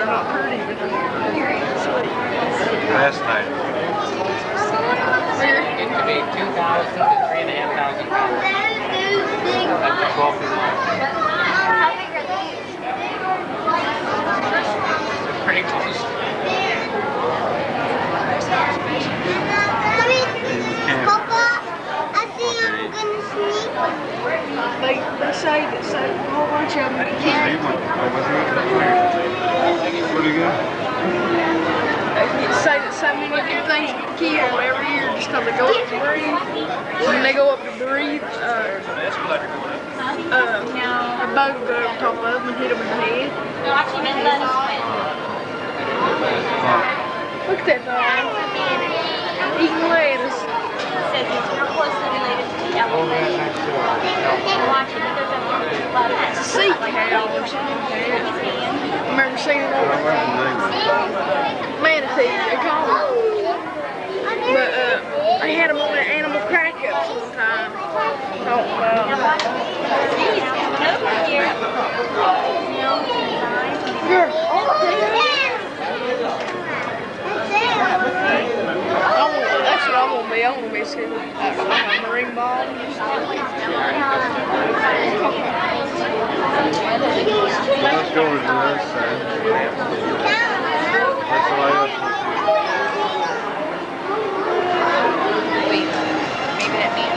not pretty, but Fascinating. It could be 2,000 to 3,500 pounds. Like 12 feet long. How big are these? It's pretty close. Papa, I think I'm gonna sneak. they say that a whole bunch of them can't. Pretty good. They say that so many new things get killed every year just because they go up to breathe. When they go up to breathe, a bug will go over top of them and hit them in the head. Look at that dog. Eating lettuce. Says it's real closely related to the elephant. Watch it, he goes up and a lot of It's a sea cow or something. I remember seeing it over manatee, they call it. But they had them on their animal crack-ups one time. Talking about. Girl, that's what I'm gonna be. I'm gonna be sitting like a marine ball. Let's go over to the other side. That's the way up. Maybe that means.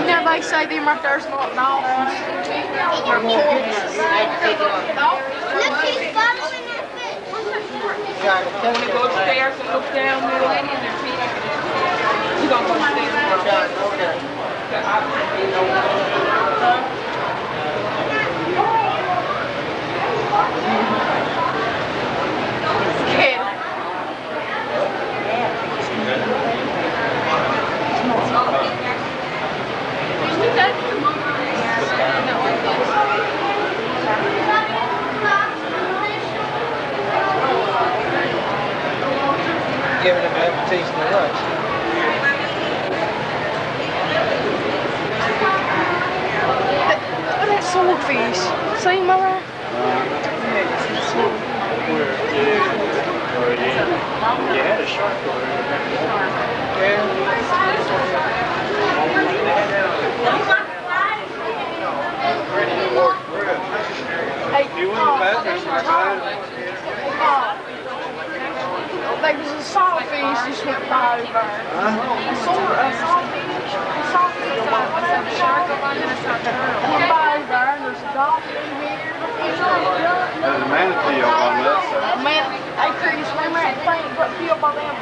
Now they say them right there's not dolphins. Look, he's following that fish. When you go upstairs and look down there, lady, and their feet, you're going to go upstairs. Giving them a taste of the lunch. Look at that swordfish. See him over there? You had a shark over Hey, you went to bed or there was a sawfish just went by over there. A sawfish. A sawfish. A shark went by over there, and there's a dolphin here. There's a manatee over on that side. Man, they couldn't swim out the thing, got killed by them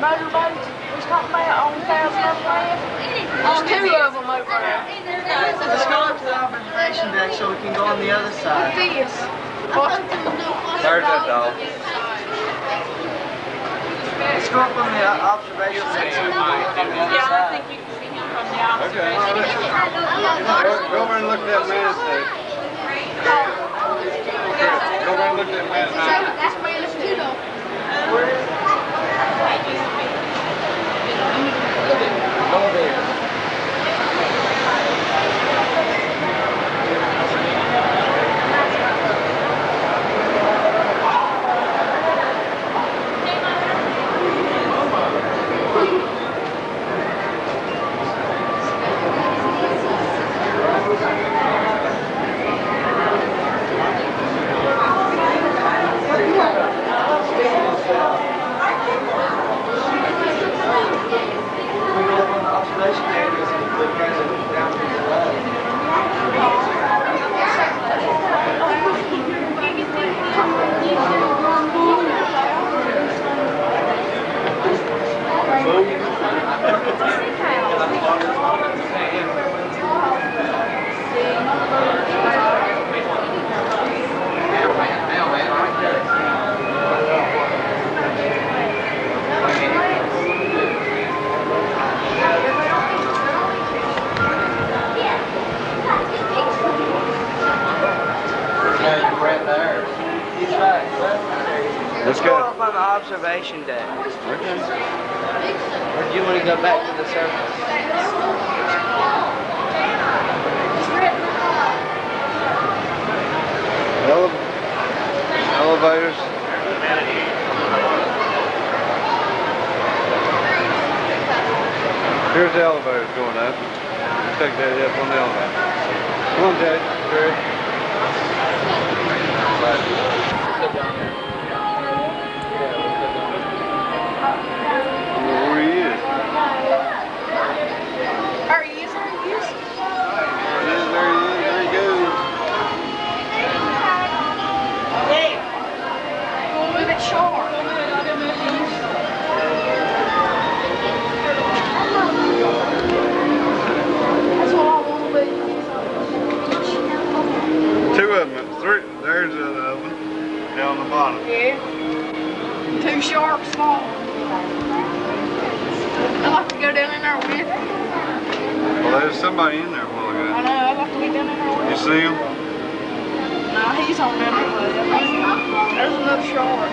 motorboats. We was talking about on Thousand Other Land. There's two of them over there. Let's go up to the observation deck so we can go on the other side. This. What? There's that dog. Let's go up on the observation deck so we can go on the other side. I think you can see him from the outside. Okay. Go over and look at that manatee. Go over and look at that manatee. That's manatee though. Go there. Let's Go go. up on the observation deck. Okay. Or do you want to go back to the surface? Elevators. Here's the elevators going up. Take Daddy up on the elevator. Come on, Daddy. Greg. Where he is. There he is. There he is. There he goes. Move it short. That's what I want to be. Two of them. Three. There's the other one. Down the bottom. Yeah. Two sharks small. I'd like to go down in there with you. Well, there's somebody in there a while I ago. know, I'd like to be down in there with You you. see him? No, he's on down there with you. There's another shark.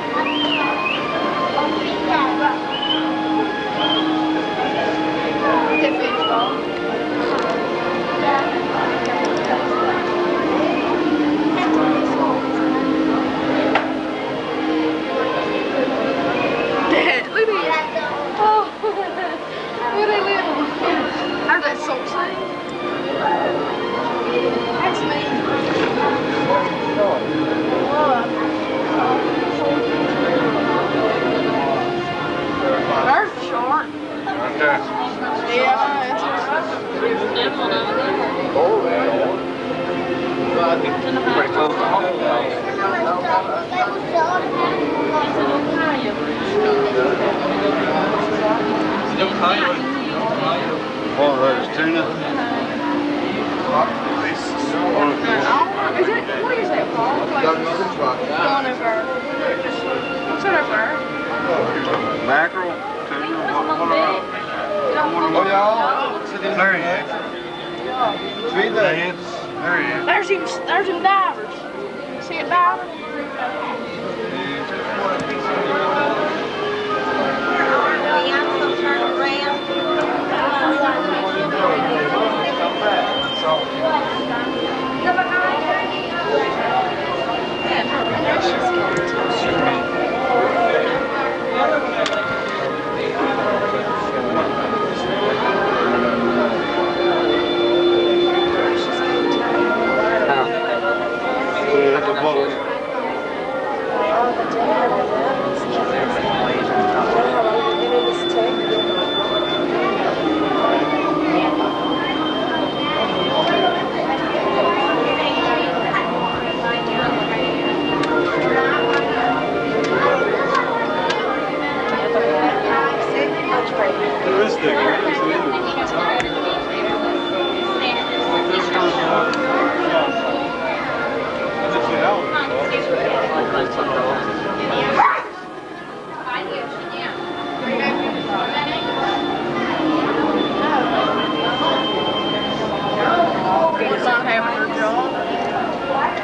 Get finished off. Dad, look at these. Oh, look at that little. There's that salt thing. That's me. There's the shark. Right there. Yeah, it's Pretty close to home. Oh, there's tuna. Is it, what is that, Paul? Going over. What's that over? Mackerel, tuna, Oh, y'all? There he is. Feed the heads. There he is. There's him divers. See it diver? At the boat. Who is It's not having her job.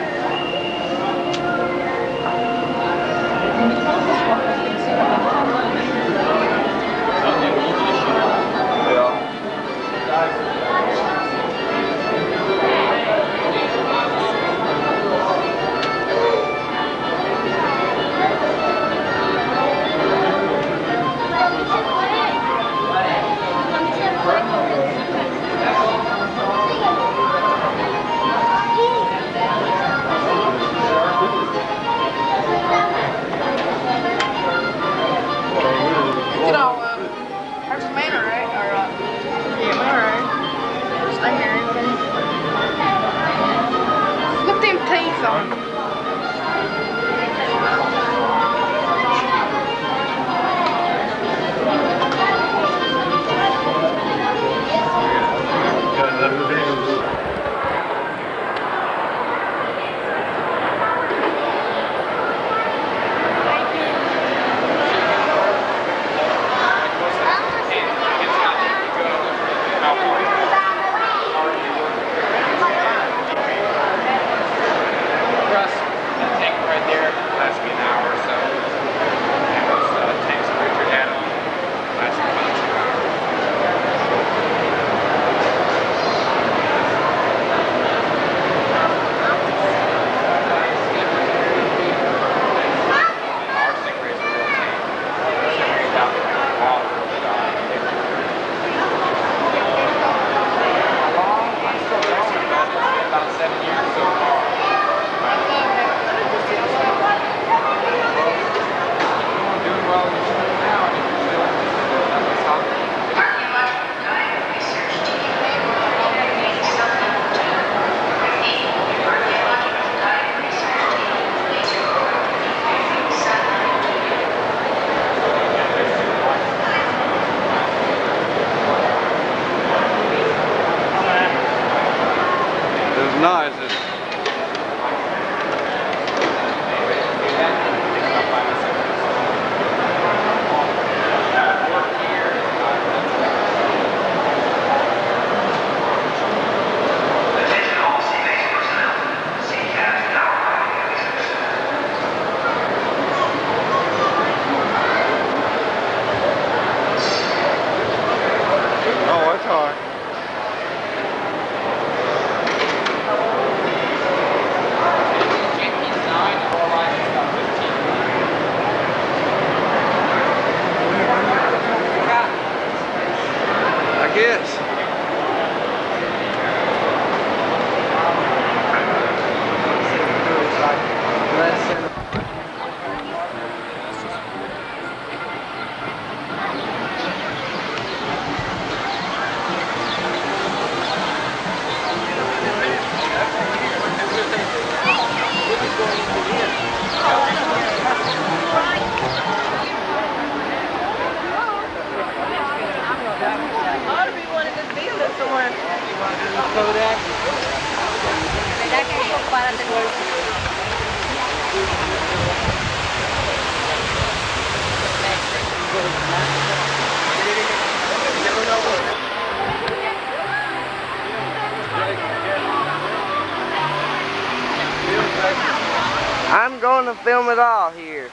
film it all here.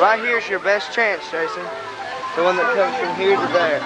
Right here's your best chance, Jason. The one that comes from here to there.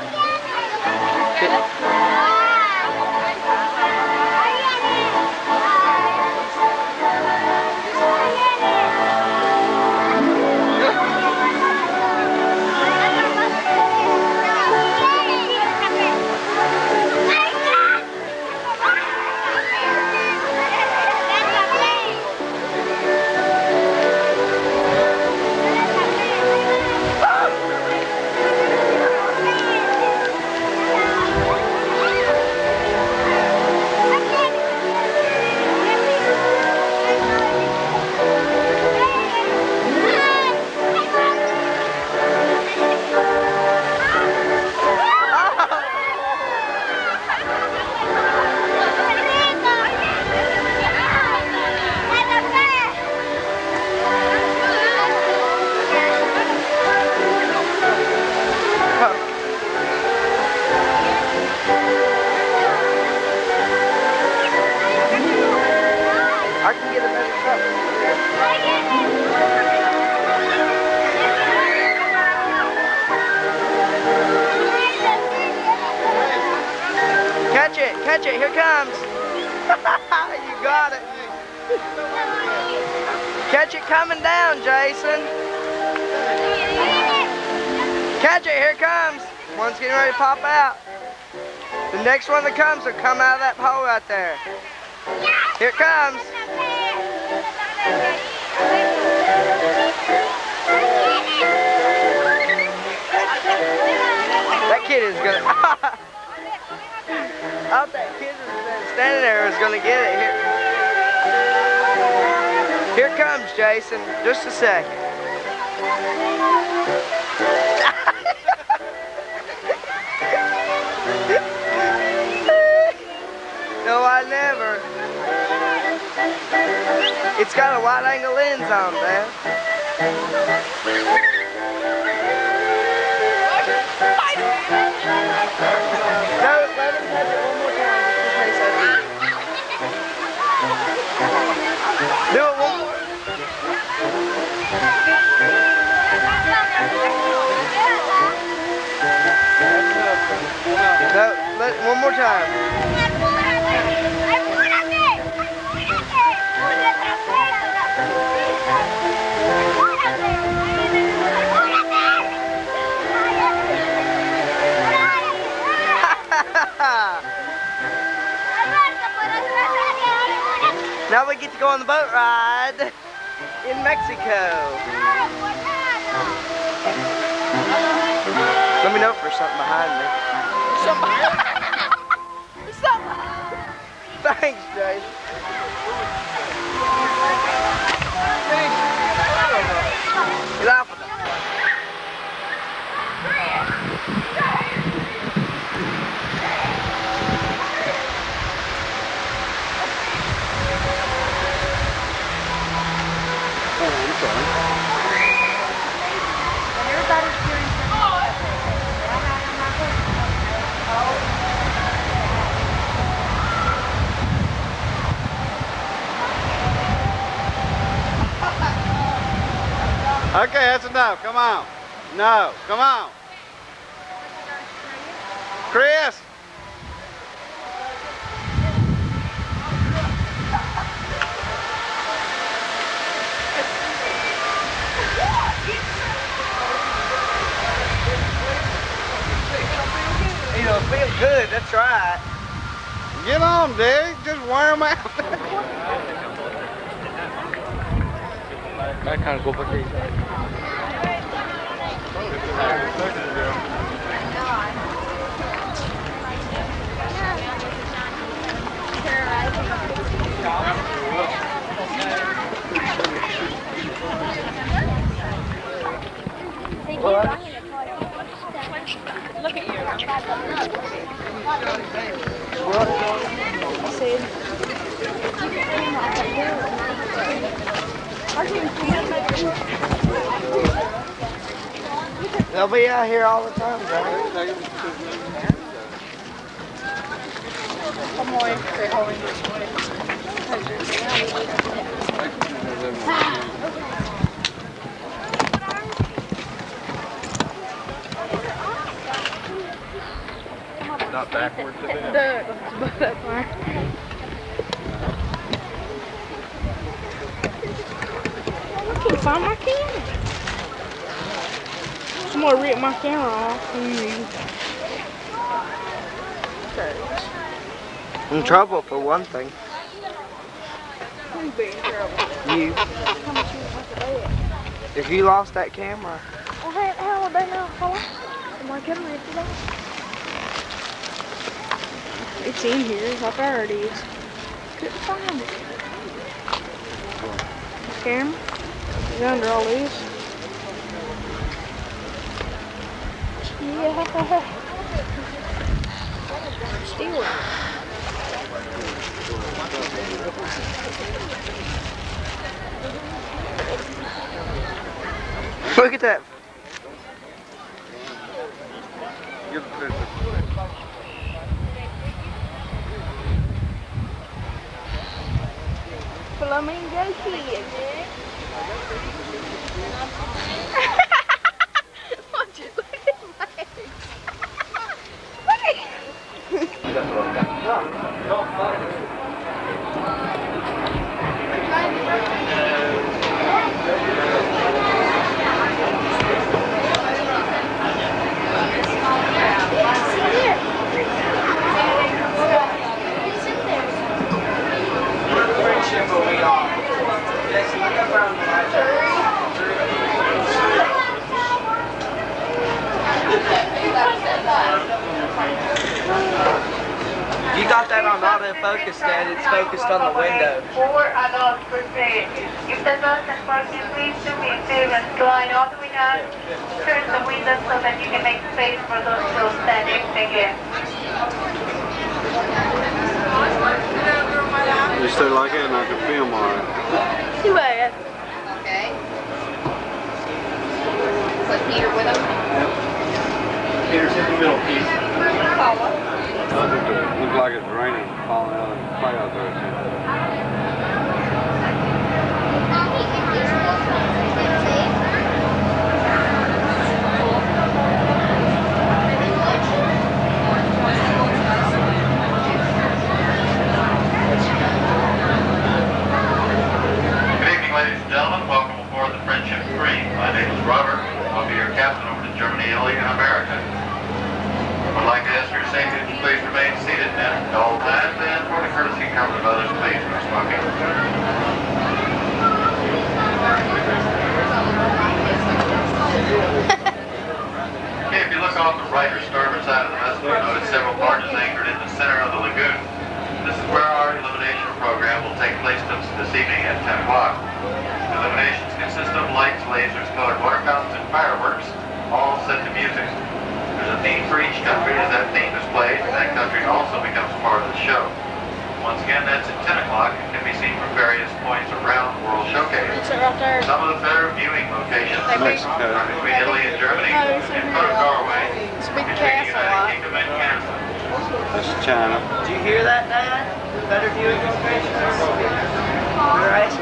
Catch it, here it comes. You got it. Catch it coming down, Jason. Catch it, here it comes. One's getting ready to pop out. The next one that comes will come out of that hole right there. Here it comes. That kid is gonna... I thought that kid was standing there was gonna get it. Here it comes, Jason. Just a second. No, I never. It's got a wide angle lens on, Dad. No, let him touch it one more time. Do it one more. No, one more time. Now we get to go on the boat ride in Mexico. Let me know if there's something behind me. Thanks, Jason. Get off of that. Okay, that's enough. Come on. No, come on. Chris. You know, feel good, that's right. Get on, Dick. Just wear them out. I can't go back inside. Look at you. They'll be out here all the time, right? Come on, stay home. Not backwards to them. I can't find my camera. Somebody ripped my camera off. In trouble for one thing. Who's being in trouble? You. If you lost that camera. Well, how would they know? My camera ripped off. It's in here. I thought it is. Couldn't find it. Camera? It's under all this. Yeah. Steal it. Look at that. Give the picture. Flamingo kids. Watch it. Look at his legs. You got that on autofocus, Dad. It's focused on the window. 4 adults per day. If the bus and parking, please do me a favor and slide all the way down. Turn the window so that you can make space for those still standing. Thank you. You stay like that and I can film on it. Too bad. Okay. Was Peter with him? Peter's in the middle piece. Looks like it's raining, falling out of the clouds there. Good evening, ladies and gentlemen. Welcome aboard the Friendship 3. My name is Robert. I'll be your captain over to Germany, Italy, and America. I would like to ask for your safety that you please remain seated at all times, and for the courtesy and comfort of others, please no smoking. Okay, if you look off the right or starboard side of the vessel, you'll notice several barges anchored in the center of the lagoon. This is where our illumination program will take place this evening at 10 o'clock. Illuminations consist of lights, lasers, colored water fountains, and fireworks, all set to music. There's a theme for each country. As that theme is played, that country also becomes part of the show. Once again, that's at 10 o'clock and can be seen from various points around the World Showcase. It's right there. Some of the better viewing locations are between Italy and Germany, in front of Norway, It's a big between the castle. United Kingdom and Canada. That's China. Did you hear that, Dad? Better viewing location. Right?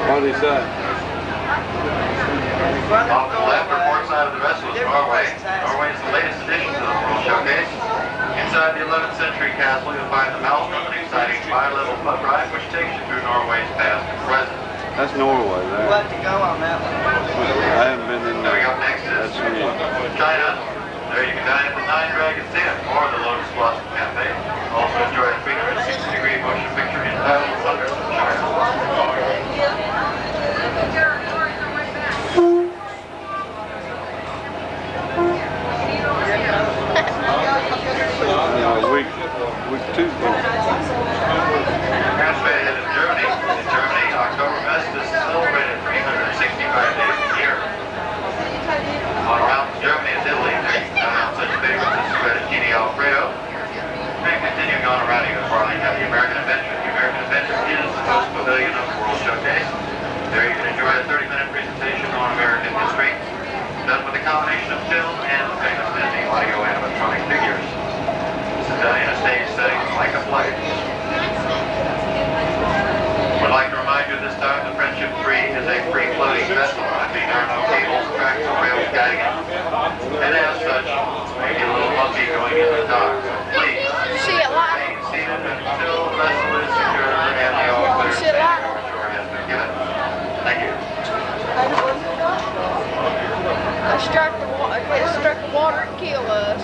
What did he say? Off the left or port side of the vessel is Norway. Norway is the latest addition to the World Showcase. Inside the 11th century castle, you'll find the Maelstrom, an exciting bi-level boat ride which takes you through Norway's past and present. That's Norway We'll there. have to go on that one. I haven't been in there. Coming up next is That's me. China. There you can dine at the Nine Dragons Inn or the Lotus Blossom Cafe. Also enjoy a 360-degree motion picture entitled Hundreds of China. Week 2. Catastrophe ahead in Germany. In Germany, Oktoberfest is celebrated 365 days a year. On around Germany and Italy, there you can dine on such favorites as fettuccine Alfredo. And continuing on around even farther, you have the American Adventure. The American Adventure is the host pavilion of the World Showcase. There you can enjoy a 30-minute presentation on American history, done with a combination of film and famous Disney audio animatronic figures. This is done in a stage setting like a play. We'd like to remind you this time including vessel lifting. There are no cables, tracks, or rails guiding it. And as such, may be a little bumpy going in the dock. So please, See it live. remain seated until the vessel is secure and the all clear standing for shore has been given. Thank you. They struck the water and kill us.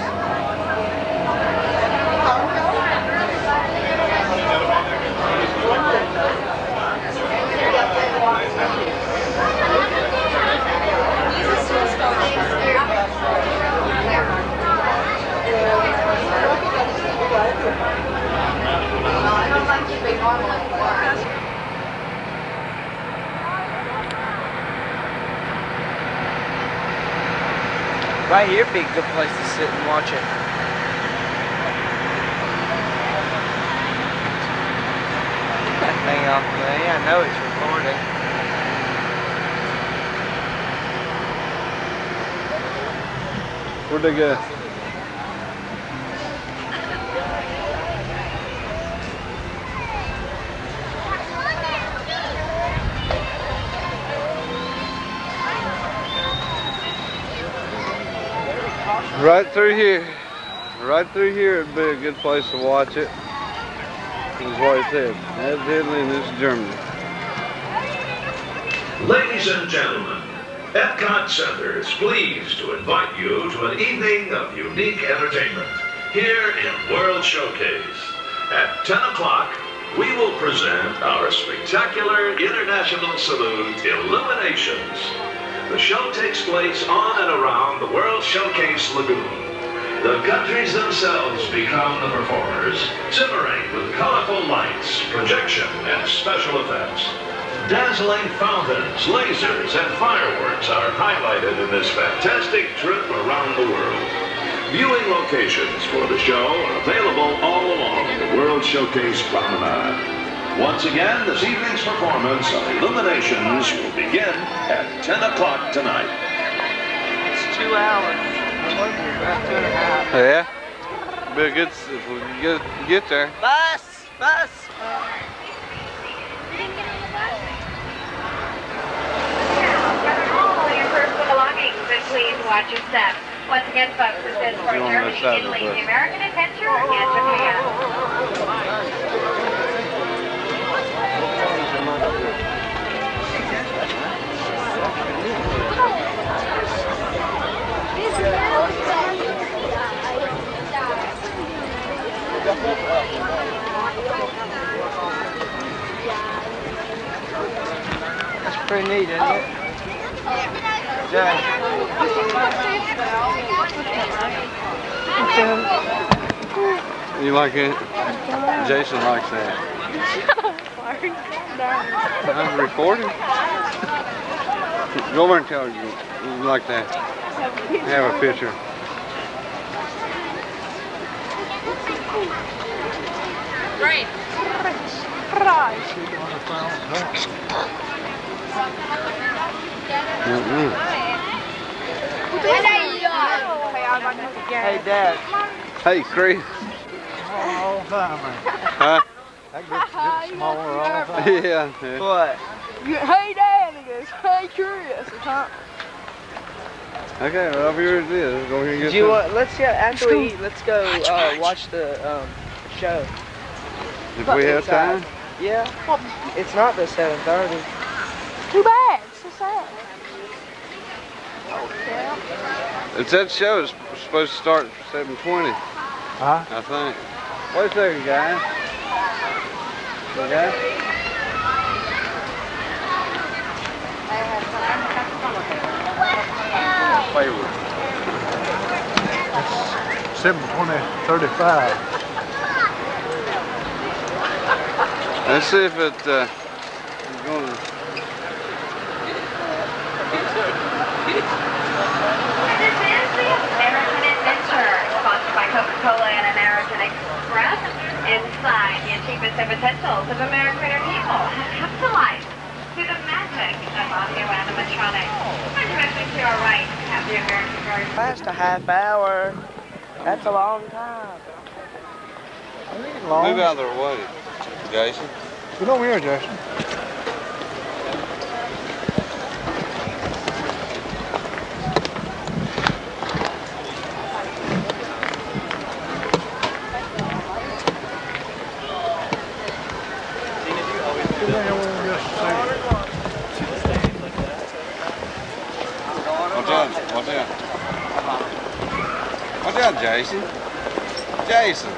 Right here would be a good place to sit and watch it. That thing off there. I know it's recording. Where'd they go? Right through here. Right through here would be a good place to watch it. This is what it said. Evidently, this is Germany. Ladies and gentlemen, EPCOT Center is pleased to invite you to an evening of unique entertainment here in World Showcase. At 10 o'clock, we will present our spectacular International Salute Illuminations. The show takes place on and around the World Showcase Lagoon. The countries themselves become the performers, shimmering with colorful lights, projection, and special effects. Dazzling fountains, lasers, and fireworks are highlighted in this fantastic trip around the world. Viewing locations for the show are available all along the World Showcase Promenade. Once again, this evening's performance of Illuminations will begin at 10 o'clock tonight. It's 2 hours. About 2.5. Yeah? Be a good if we can get there. Bus! Bus! All your personal belongings, and please watch your step. Once again, folks, this is for Germany, Italy, the American Adventure, and Japan. That's pretty neat, isn't it? Yeah. You like it? Jason likes that. I'm recording. Go over and tell her you like that. Have a picture. Great. Hey, Dad. Hey, Chris. Huh? That gets smaller all the time. Yeah. What? Hey, Dad. He goes, hey, Chris. Huh? Okay, well, over here it is. Go here and get Do you some. want? Let's go after we eat. Let's go watch the show. If we have time. Yeah. It's not the 7:30. Too bad. It's so sad. Yeah. It's that show is supposed to start at 7:20. Huh? I think. Wait a second, guys. Okay. It's 7:20:35. Let's see if it is going to. This is the American Adventure, sponsored by Coca-Cola and American Express. Inside, the achievements and potentials of American people have come to life through the magic of audio animatronics. And directly to our right, we have the American version. That's a half hour. That's a long time. Move out of their way, Jason. Get over here, Jason. Watch out. Watch out, Jason. Jason.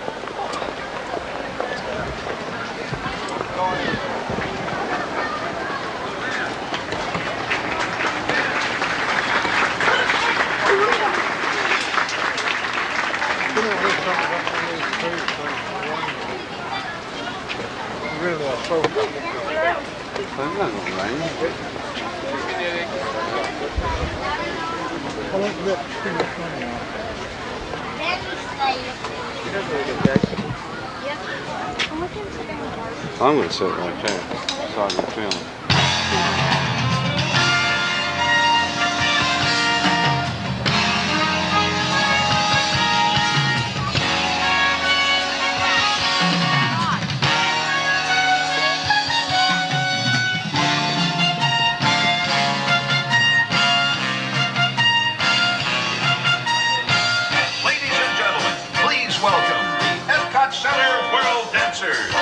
It's not gonna rain. I'm gonna sit right there so I can film it. Ladies and gentlemen, please welcome the EPCOT Center World Dancers.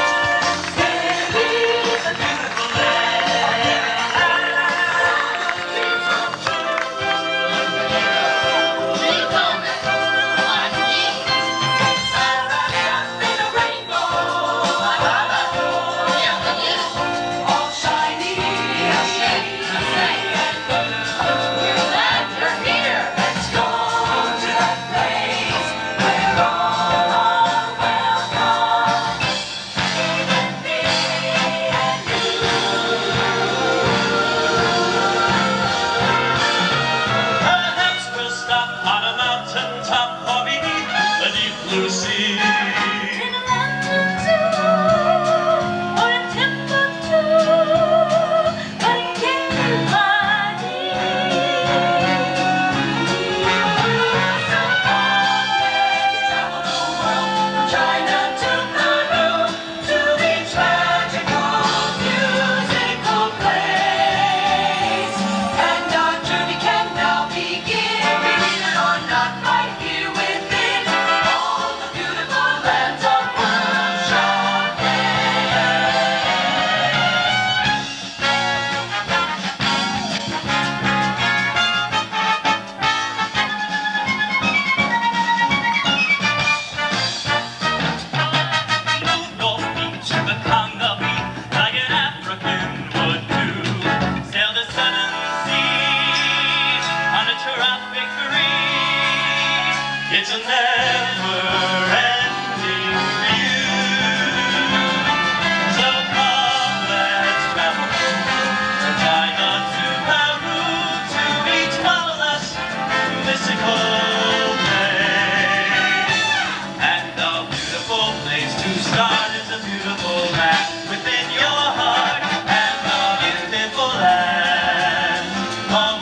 It's a never-ending view. So come, let's travel from China to Peru to each marvelous mystical place. And a beautiful place to start is a beautiful land within your heart and a beautiful land of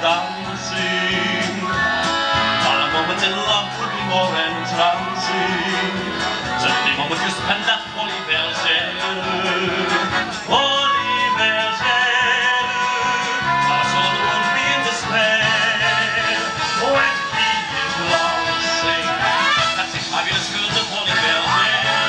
dancing. While a moment in love would be more entrancing. Certainly one would just spend that holy bergère. Holy bergère. Our soul won't be in despair. When he is lancing. That's the fabulous girls of holy bergère.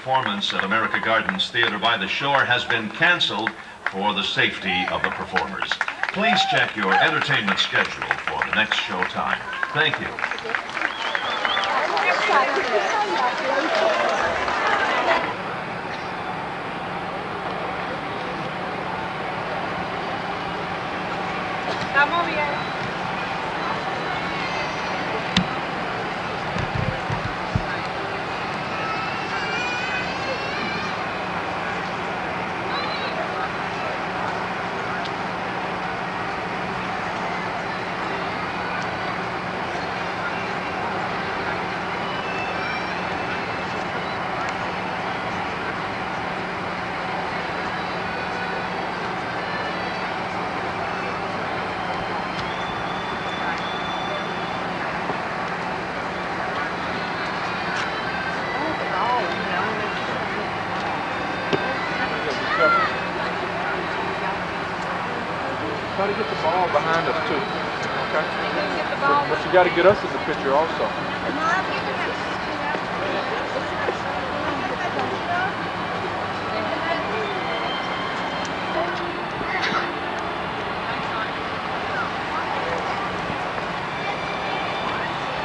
performance at America Gardens Theater by the Shore has been canceled for the safety of the performers. Please check your entertainment schedule for the next show time. Thank you. Estamos bien. Try to get the ball behind us too. Okay. But you got to get us in the picture also.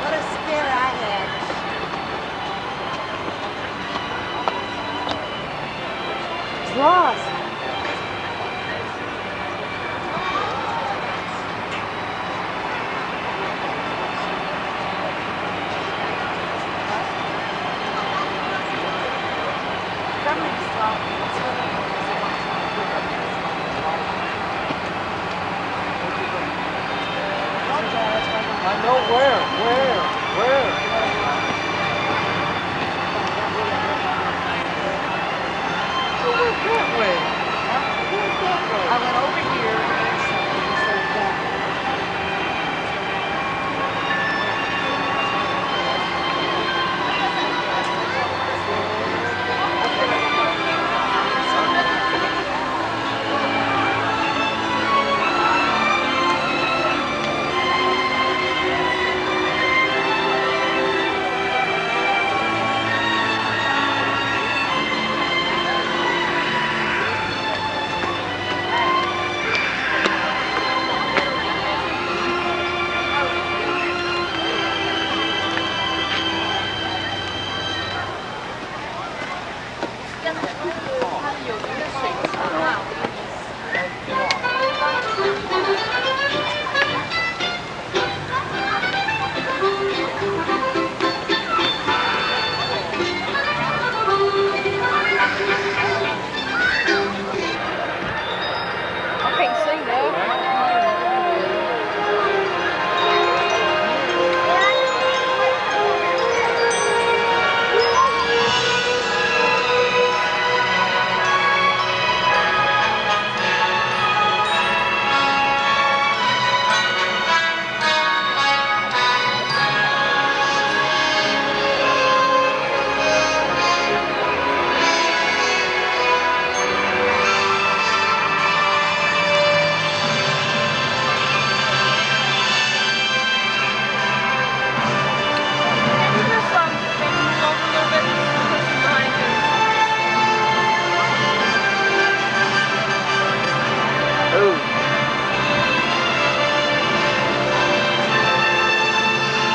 What a scare I had. It's lost. I know where. So where's that way? Where's that way? I went over here and something instead of that.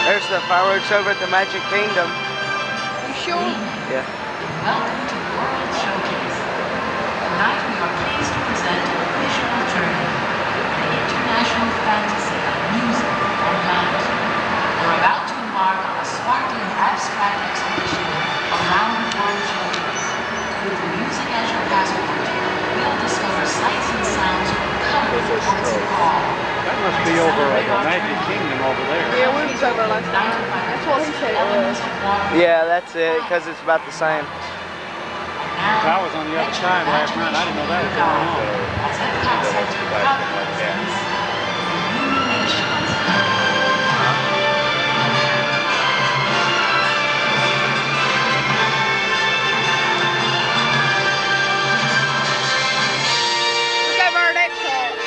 There's the fireworks over at the Magic Kingdom. You sure? Yeah. Welcome to World Showcase. Tonight we are pleased to present a visual journey, the international fantasy of music and light. We're about to embark on a sparkling abstract expedition around the World Showcase. With music as your passport, we'll discover sights and sounds from countless ports of call. That must be over at the Magic Kingdom over there. Yeah, we was over last time. That's what he said it was. Yeah, that's it, because it's about the same. I was on the other side last night. I didn't know that was going on. As EPCOT Center proudly presents Illuminations. Look over our next set.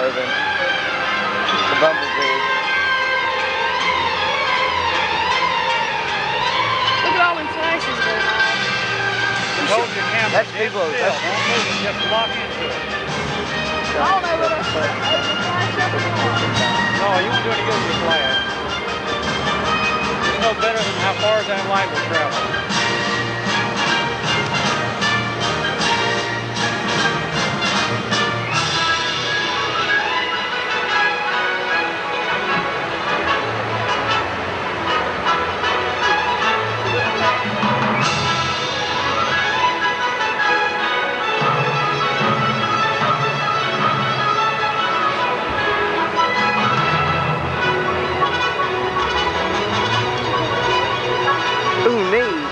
moving. The bumblebee. Look at all them flashes going on. Hold your camera. That's people. Still. That's, Don't move it. Just lock into it. I don't know what that's flash up and on. No, you won't do any good with your flash. It's no better than how far that light will travel. ooh, neat.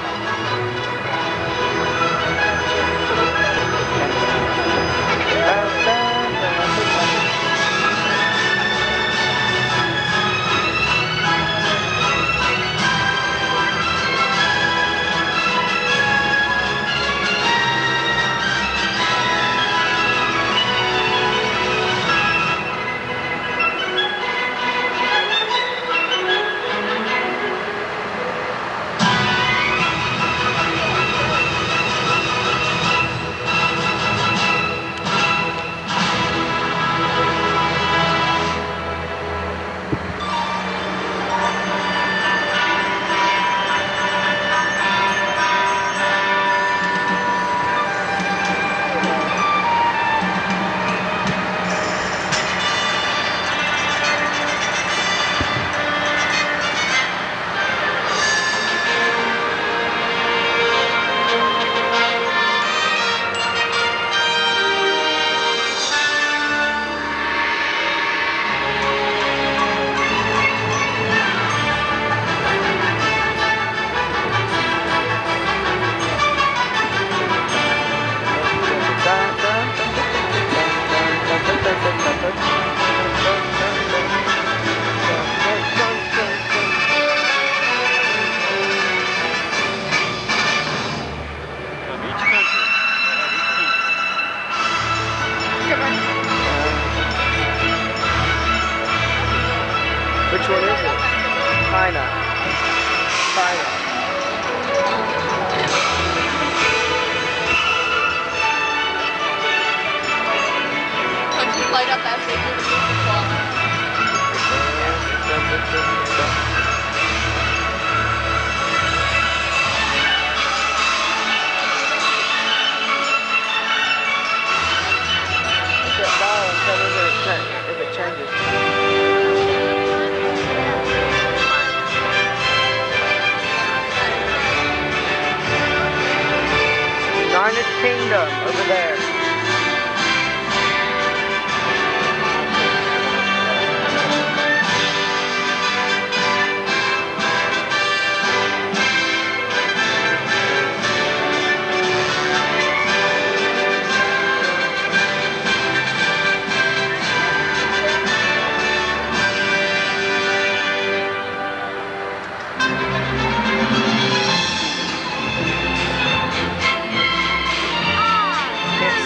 Which one is it? China. Country light up as they do the music. That ball and tell me if it changes. United Kingdom over there.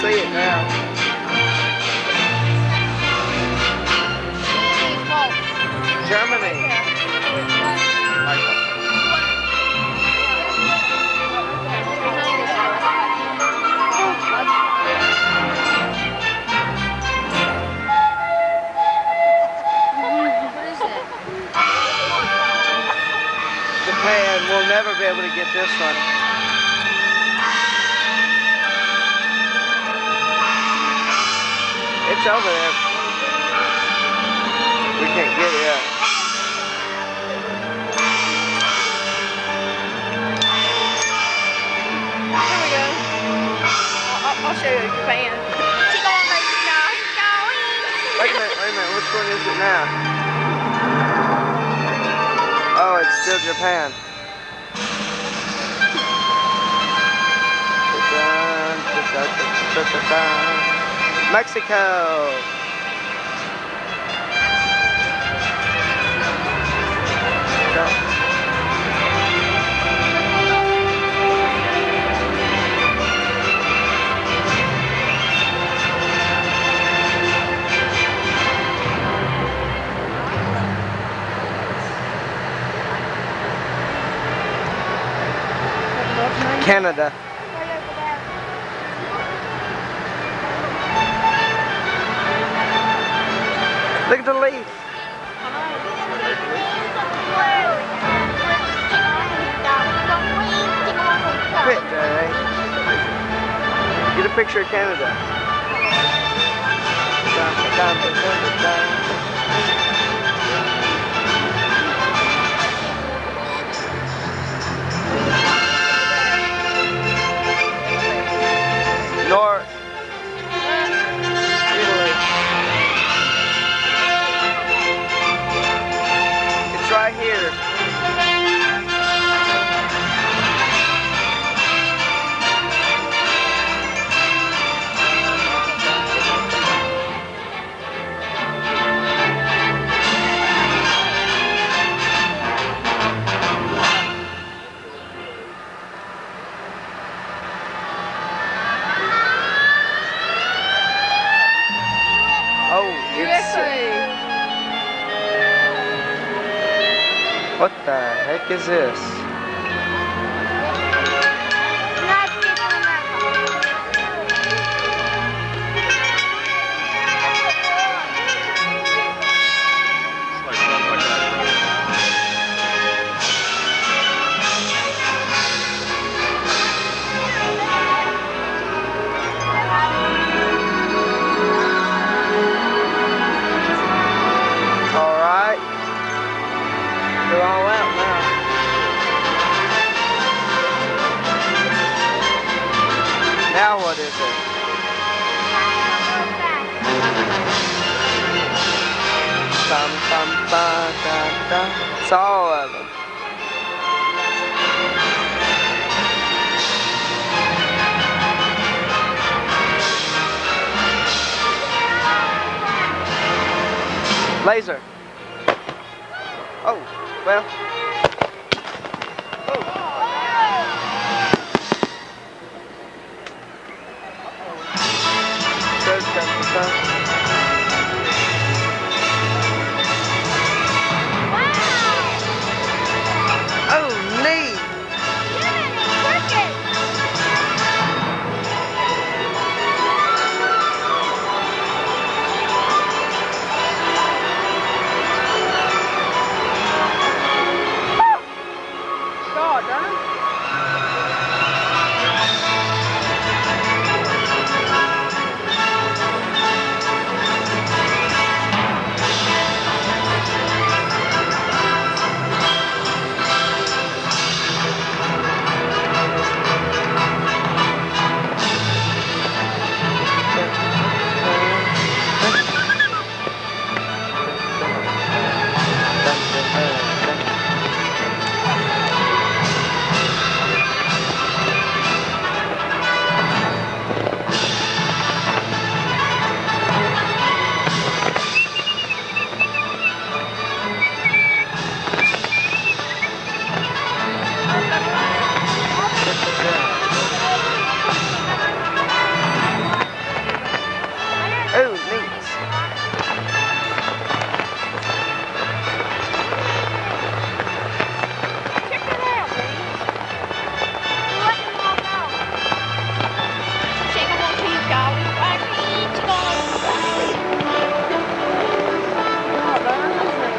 See it now. Germany. Japan will never be able to get this one. It's over there. We can't get it yet. Here we go. I'll show you Japan. Keep going, baby. Keep going. Wait a minute. Which one is it now? Oh, it's still Japan. Mexico. Canada. Look at the leaf. Picture, eh? Get a picture of Canada. North Italy. It's right here. What the heck is this? They're all out now. Now what is it? Bum, bum, ba, da, da. It's all of them. Laser. Oh, well. Oh. Oh, neat. Oh, neat. Check it out, baby. Let them all go. Shake them on cheese, guys. Right, each going. Oh, darn, that's it.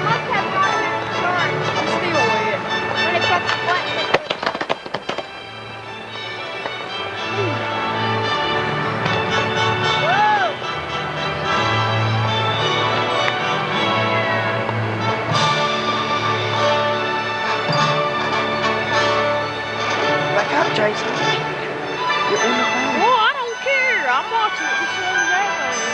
Must have an automatic start. I'm still wet. When it press the button, it Back up, Jason. You're in the phone. well, I don't care. I'm watching it as soon as that thing.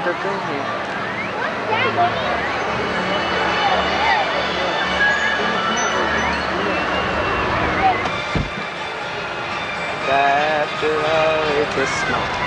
they're doing here. After all, it's a snow.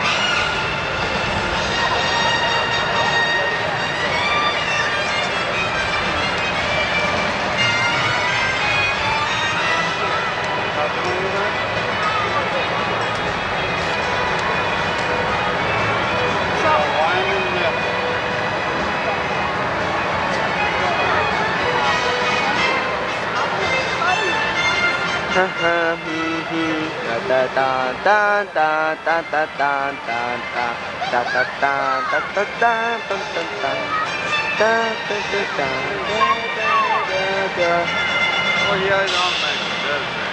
Well, yeah, it don't make it, does it?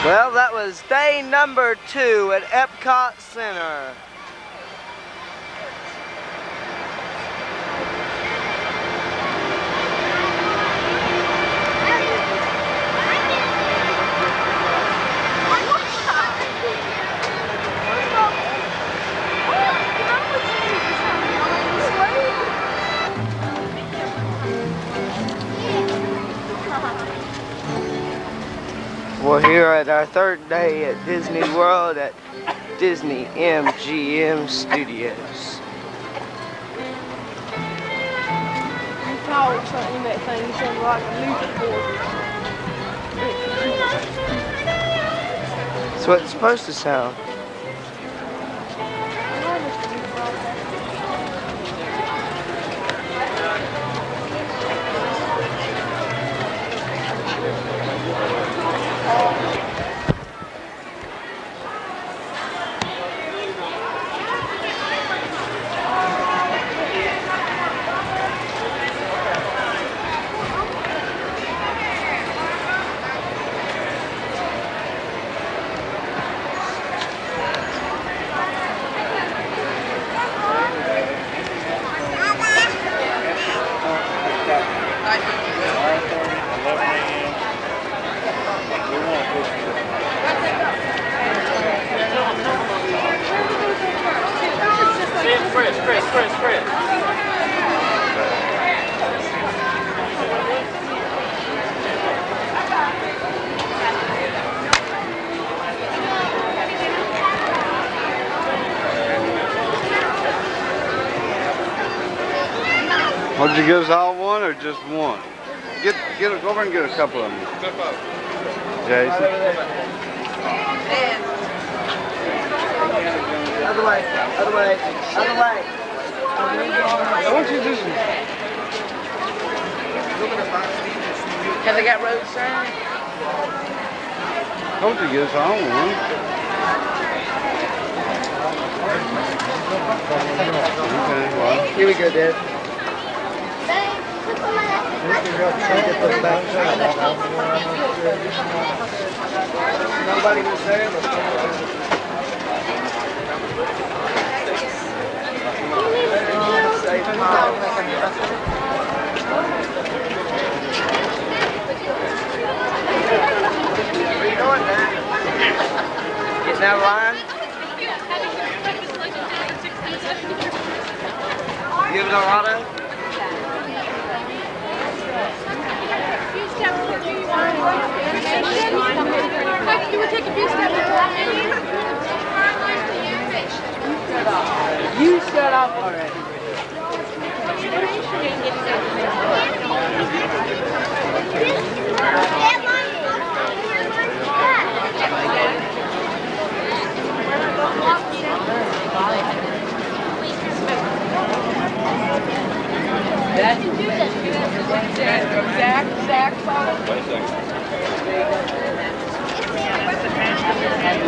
Well, that was day number 2 at EPCOT Center. We're here at our 3rd day at Disney World at Disney MGM Studios. You called something that thing sounded like a newsboard. That's what it's supposed to sound. Chris. Would you give us all one or just one? Go over and get a couple of them. Jason. Other way. Why don't you just... Have they got road signs? Told you to get us all one. Okay, well. Here we go, Dad. Nobody was there. Getting out of line? You have an auto? You would take a few steps You shut up already. Zach, Thank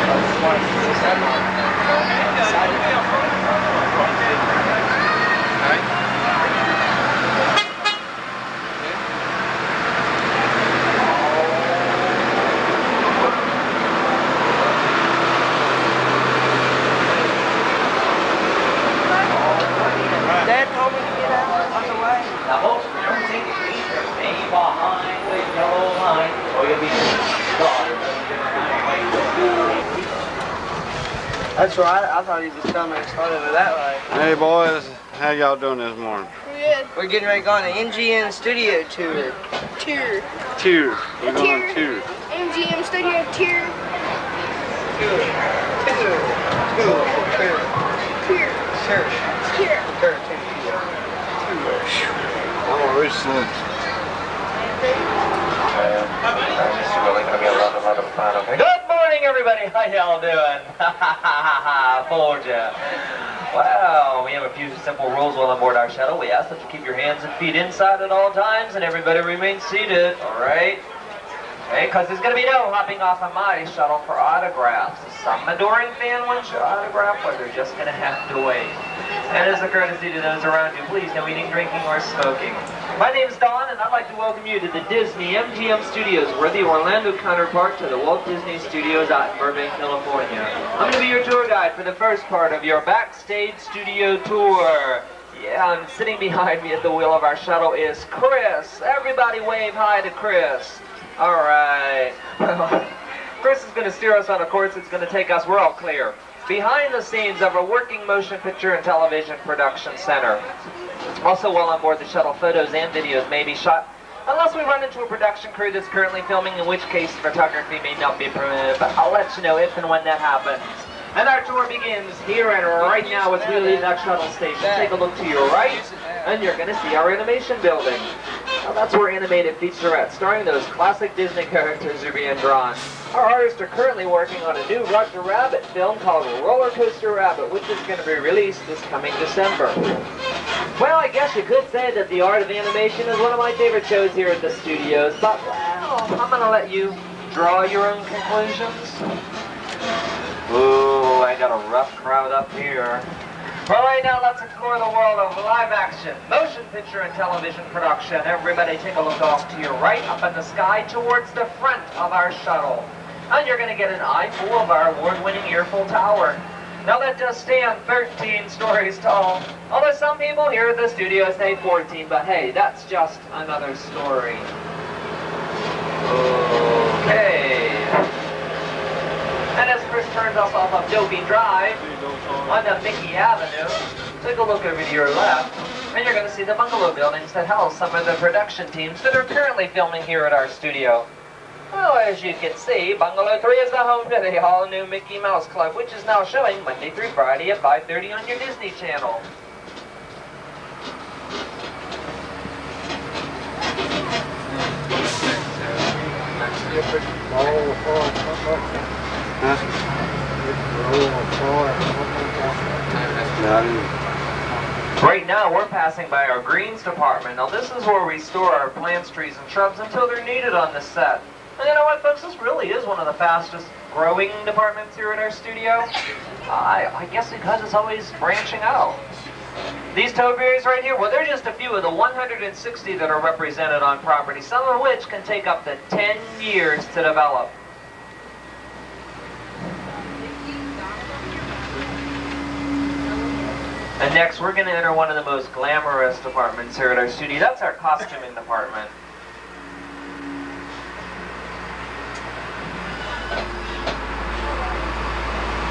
you. That's right. I thought he was coming and started it that way. Hey boys, how y'all doing this morning? We're getting ready to go on an MGM Studio tour. Tour. We're going on tour. MGM Studio tour. I'm gonna reach some. Good morning, everybody. How y'all doing? Fooled ya. Well, we have a few simple rules while on board our shuttle. We ask that you keep your hands and feet inside at all times, and everybody remain seated. All right? Okay, because there's going to be no hopping off of my shuttle for autographs. Some adoring fan wants your autograph, or they're just going to have to wait. And as a courtesy to those around you, please no eating, drinking, or smoking. My name's Don, and I'd like to welcome you to the Disney MGM Studios. We're the Orlando counterpart to the Walt Disney Studios out in Burbank, California. I'm going to be your tour guide for the first part of your backstage studio tour. Yeah, and sitting behind me at the wheel of our shuttle is Chris. Everybody wave hi to Chris. All right. Chris is going to steer us on a course that's going to take us, we're all clear, behind the scenes of a working motion picture and television production center. Also, while on board the shuttle, photos and videos may be shot, unless we run into a production crew that's currently filming, in which case photography may not be permitted, but I'll let you know if and when that happens. And our tour begins here and right now as we leave that shuttle station. Take a look to your right, and you're going to see our animation building. Now that's where animated featurettes starring those classic Disney characters are being drawn. Our artists are currently working on a new Roger Rabbit film called Roller Coaster Rabbit, which is going to be released this coming December. Well, I guess you could say that the art of animation is one of my favorite shows here at the studios, but well, I'm going to let you draw your own conclusions. Ooh, I got a rough crowd up here. Well, right now, let's explore the world of live action, motion picture, and television production. Everybody take a look off to your right, up in the sky, towards the front of our shuttle. And you're going to get an eyeful of our award-winning Earful Tower. Now, that does stand 13 stories tall. Although some people here at the studio say 14, but hey, that's just another story. Okay. And as Chris turns us off of Dopey Drive, onto Mickey Avenue, take a look over to your left, and you're going to see the bungalow buildings that house some of the production teams that are currently filming here at our studio. Well, as you can see, Bungalow 3 is the home to the all-new Mickey Mouse Club, which is now showing Monday through Friday at 5:30 on your Disney Channel. Right now, we're passing by our greens department. Now, this is where we store our plants, trees, and shrubs until they're needed on the set. And you know what, folks? This really is one of the fastest growing departments here at our studio. I guess because it's always branching out. These topiaries right here, well, they're just a few of the 160 that are represented on property, some of which can take up to 10 years to develop. And next, we're going to enter one of the most glamorous departments here at our studio. That's our costuming department.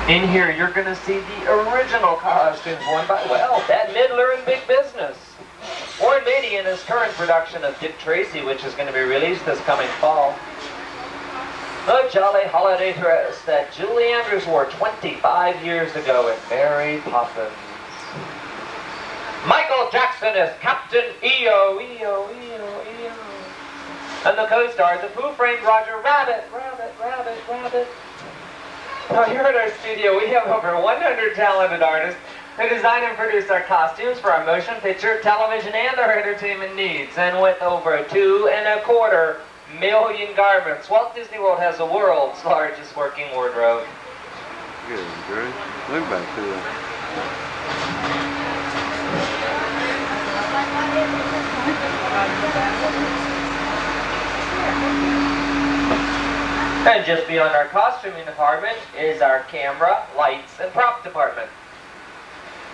In here, you're going to see the original costumes worn by, well, Bette Midler in Big Business. Warren Beatty in his current production of Dick Tracy, which is going to be released this coming fall. The jolly holiday dress that Julie Andrews wore 25 years ago in Mary Poppins. Michael Jackson as Captain EO, EO, EO, EO. And the co-stars of Who Framed Roger Rabbit, Rabbit, Rabbit, Rabbit. Now here at our studio, we have over 100 talented artists who design and produce our costumes for our motion picture, television, and our entertainment needs. And with over 2.25 million garments, Walt Disney World has the world's largest working wardrobe. Good, Gary. Look back to that. And just beyond our costuming department is our camera, lights, and prop department.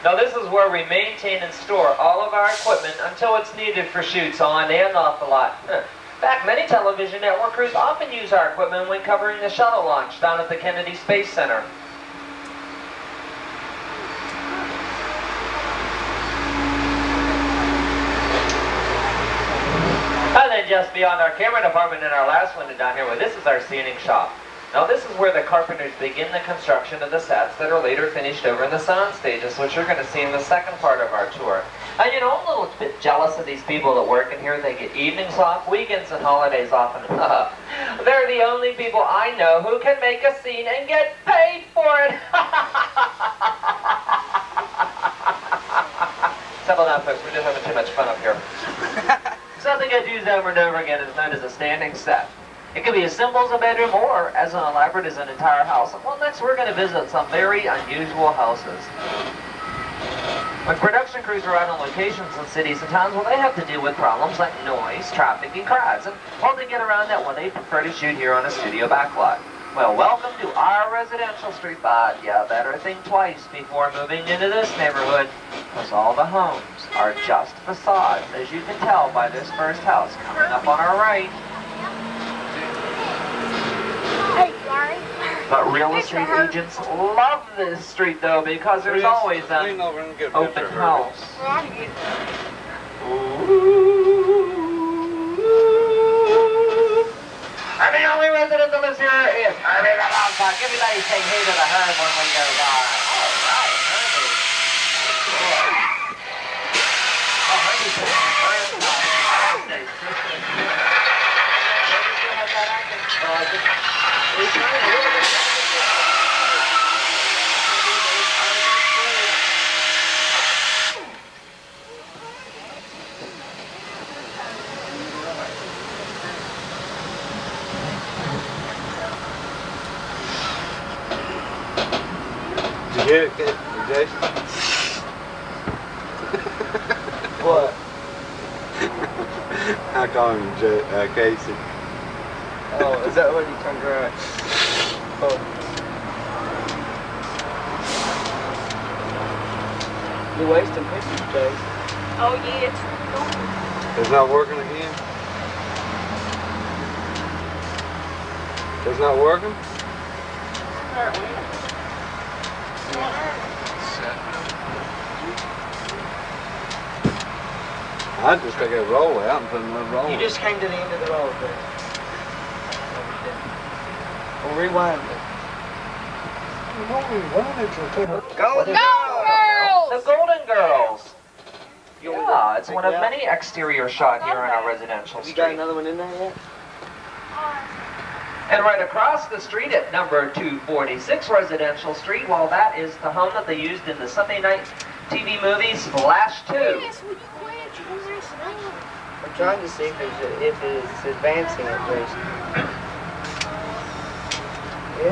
Now this is where we maintain and store all of our equipment until it's needed for shoots on and off the lot. In fact, many television network crews often use our equipment when covering the shuttle launch down at the Kennedy Space Center. And then just beyond our camera department in our last window down here, well, this is our scening shop. Now this is where the carpenters begin the construction of the sets that are later finished over in the sound stages, which you're going to see in the second part of our tour. And you know, I'm a little bit jealous of these people that work in here. They get evenings off, weekends, and holidays off. And they're the only people I know who can make a scene and get paid for it. Settle down, folks. We're just having too much fun up here. Something I use over and over again is known as a standing set. It can be as simple as a bedroom or as elaborate as an entire house. Well, next we're going to visit some very unusual houses. When production crews are out on locations in cities and towns, well, they have to deal with problems like noise, traffic, and crowds. And while they get around that, well, they prefer to shoot here on a studio backlot. Well, welcome to our residential street, but you better think twice before moving into this neighborhood, because all the homes are just facades, as you can tell by this first house coming up on our right. Hey, Larry. But real estate agents love this street, though, because there's always an open house. And the only resident that lives here is Herbie the Longtime. Everybody say hey to the Herb when we go by. All right, Herbie. Oh, Herbie's the Herb. Did you get it, Jason? What? I call him Casey. Oh, is that what he turned right? Oh. You're wasting pictures, Jay. Oh, yeah, It's not working again? It's not working? I'd just take a roll out and put another roll. You just came to the end of the road there. We'll rewind it. Golden Girls! The Golden Girls! Yeah, it's one of many exterior shot here on our residential street. You got another one in there yet? And right across the street at number 246 Residential Street, well, that is the home that they used in the Sunday night TV movie Splash 2. I'm trying to see if it's advancing at least.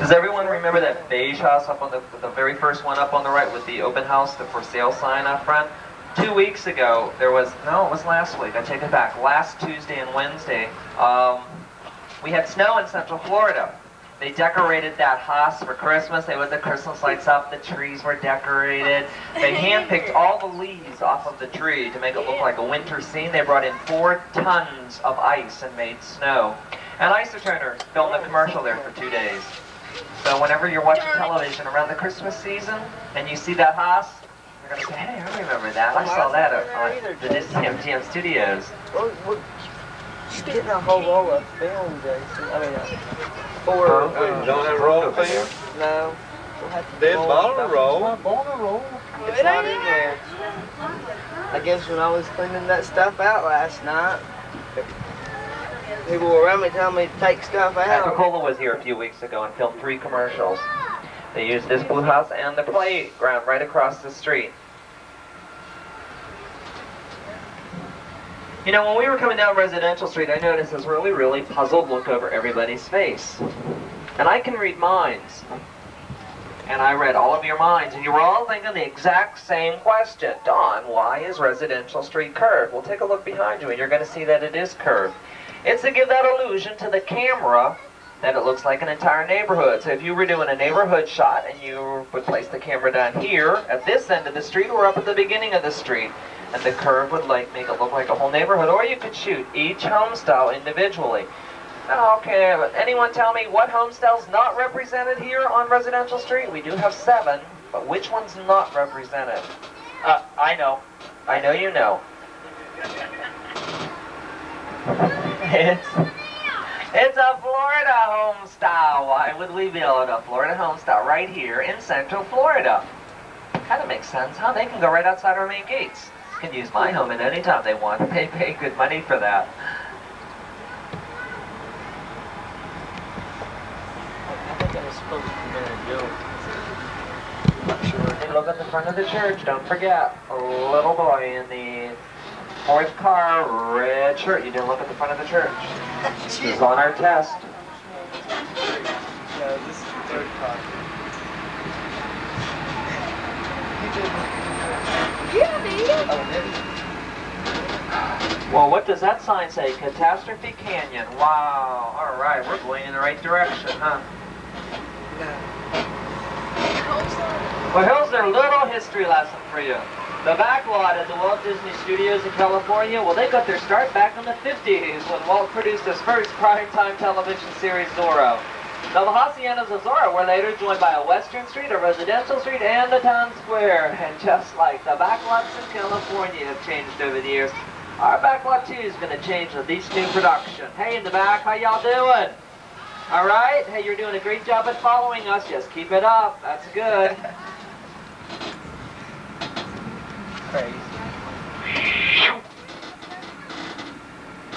Does everyone remember that beige house up on the very first one up on the right with the open house, the for sale sign up front? 2 weeks ago, there was, no, it was last week, I take it back, last Tuesday and Wednesday, we had snow in Central Florida. They decorated that house for Christmas. They put the Christmas lights up. The trees were decorated. They handpicked all the leaves off of the tree to make it look like a winter scene. They brought in 4 tons of ice and made snow. And Isoturner filmed a commercial there for 2 days. So whenever you're watching television around the Christmas season and you see that house, you're going to say, hey, I remember that. I saw that on the Disney MGM Studios. She's getting a whole roll of film, Jason. I mean, You don't have a roll of film? No. They bought a roll. It's not in there. I guess when I was cleaning that stuff out last night, people were around me telling me to take stuff out. Coca-Cola was here a few weeks ago and filmed 3 commercials. They used this blue house and the playground right across the street. You know, when we were coming down Residential Street, I noticed this really, really puzzled look over everybody's face. And I can read minds. And I read all of your minds, and you were all thinking the exact same question. Don, why is Residential Street curved? Well, take a look behind you, and you're going to see that it is curved. It's to give that illusion to the camera that it looks like an entire neighborhood. So if you were doing a neighborhood shot, and you would place the camera down here, at this end of the street, or up at the beginning of the street, and the curve would make it look like a whole neighborhood, or you could shoot each home style individually. Okay, but anyone tell me what home style's not represented here on Residential Street? We do have 7, but which one's not represented? I know. I know you know. It's a Florida home style. Why would we build a Florida home style right here in Central Florida? Kind of makes sense, huh? They can go right outside our main gates. Can use my home at any time they want. They pay good money for that. I think I was supposed to be there to go. Not sure. Hey, look at the front of the church. Don't forget, a little boy in the 4th car, red shirt. You didn't look at the front of the church. This is on our test. No, this is the 3rd car. Well, what does that sign say? Catastrophe Canyon. Wow. All right, we're going in the right direction, huh? Well, here's their little history lesson for you. The back lot at the Walt Disney Studios in California, well, they got their start back in the 50s when Walt produced his first primetime television series, Zorro. Now, the haciendas of Zorro were later joined by a Western Street, a Residential Street, and a Town Square. And just like the backlots in California have changed over the years, our backlot too is going to change with each new production. Hey, in the back, how y'all doing? All right? Hey, you're doing a great job at following us. Just keep it up. That's good. Crazy.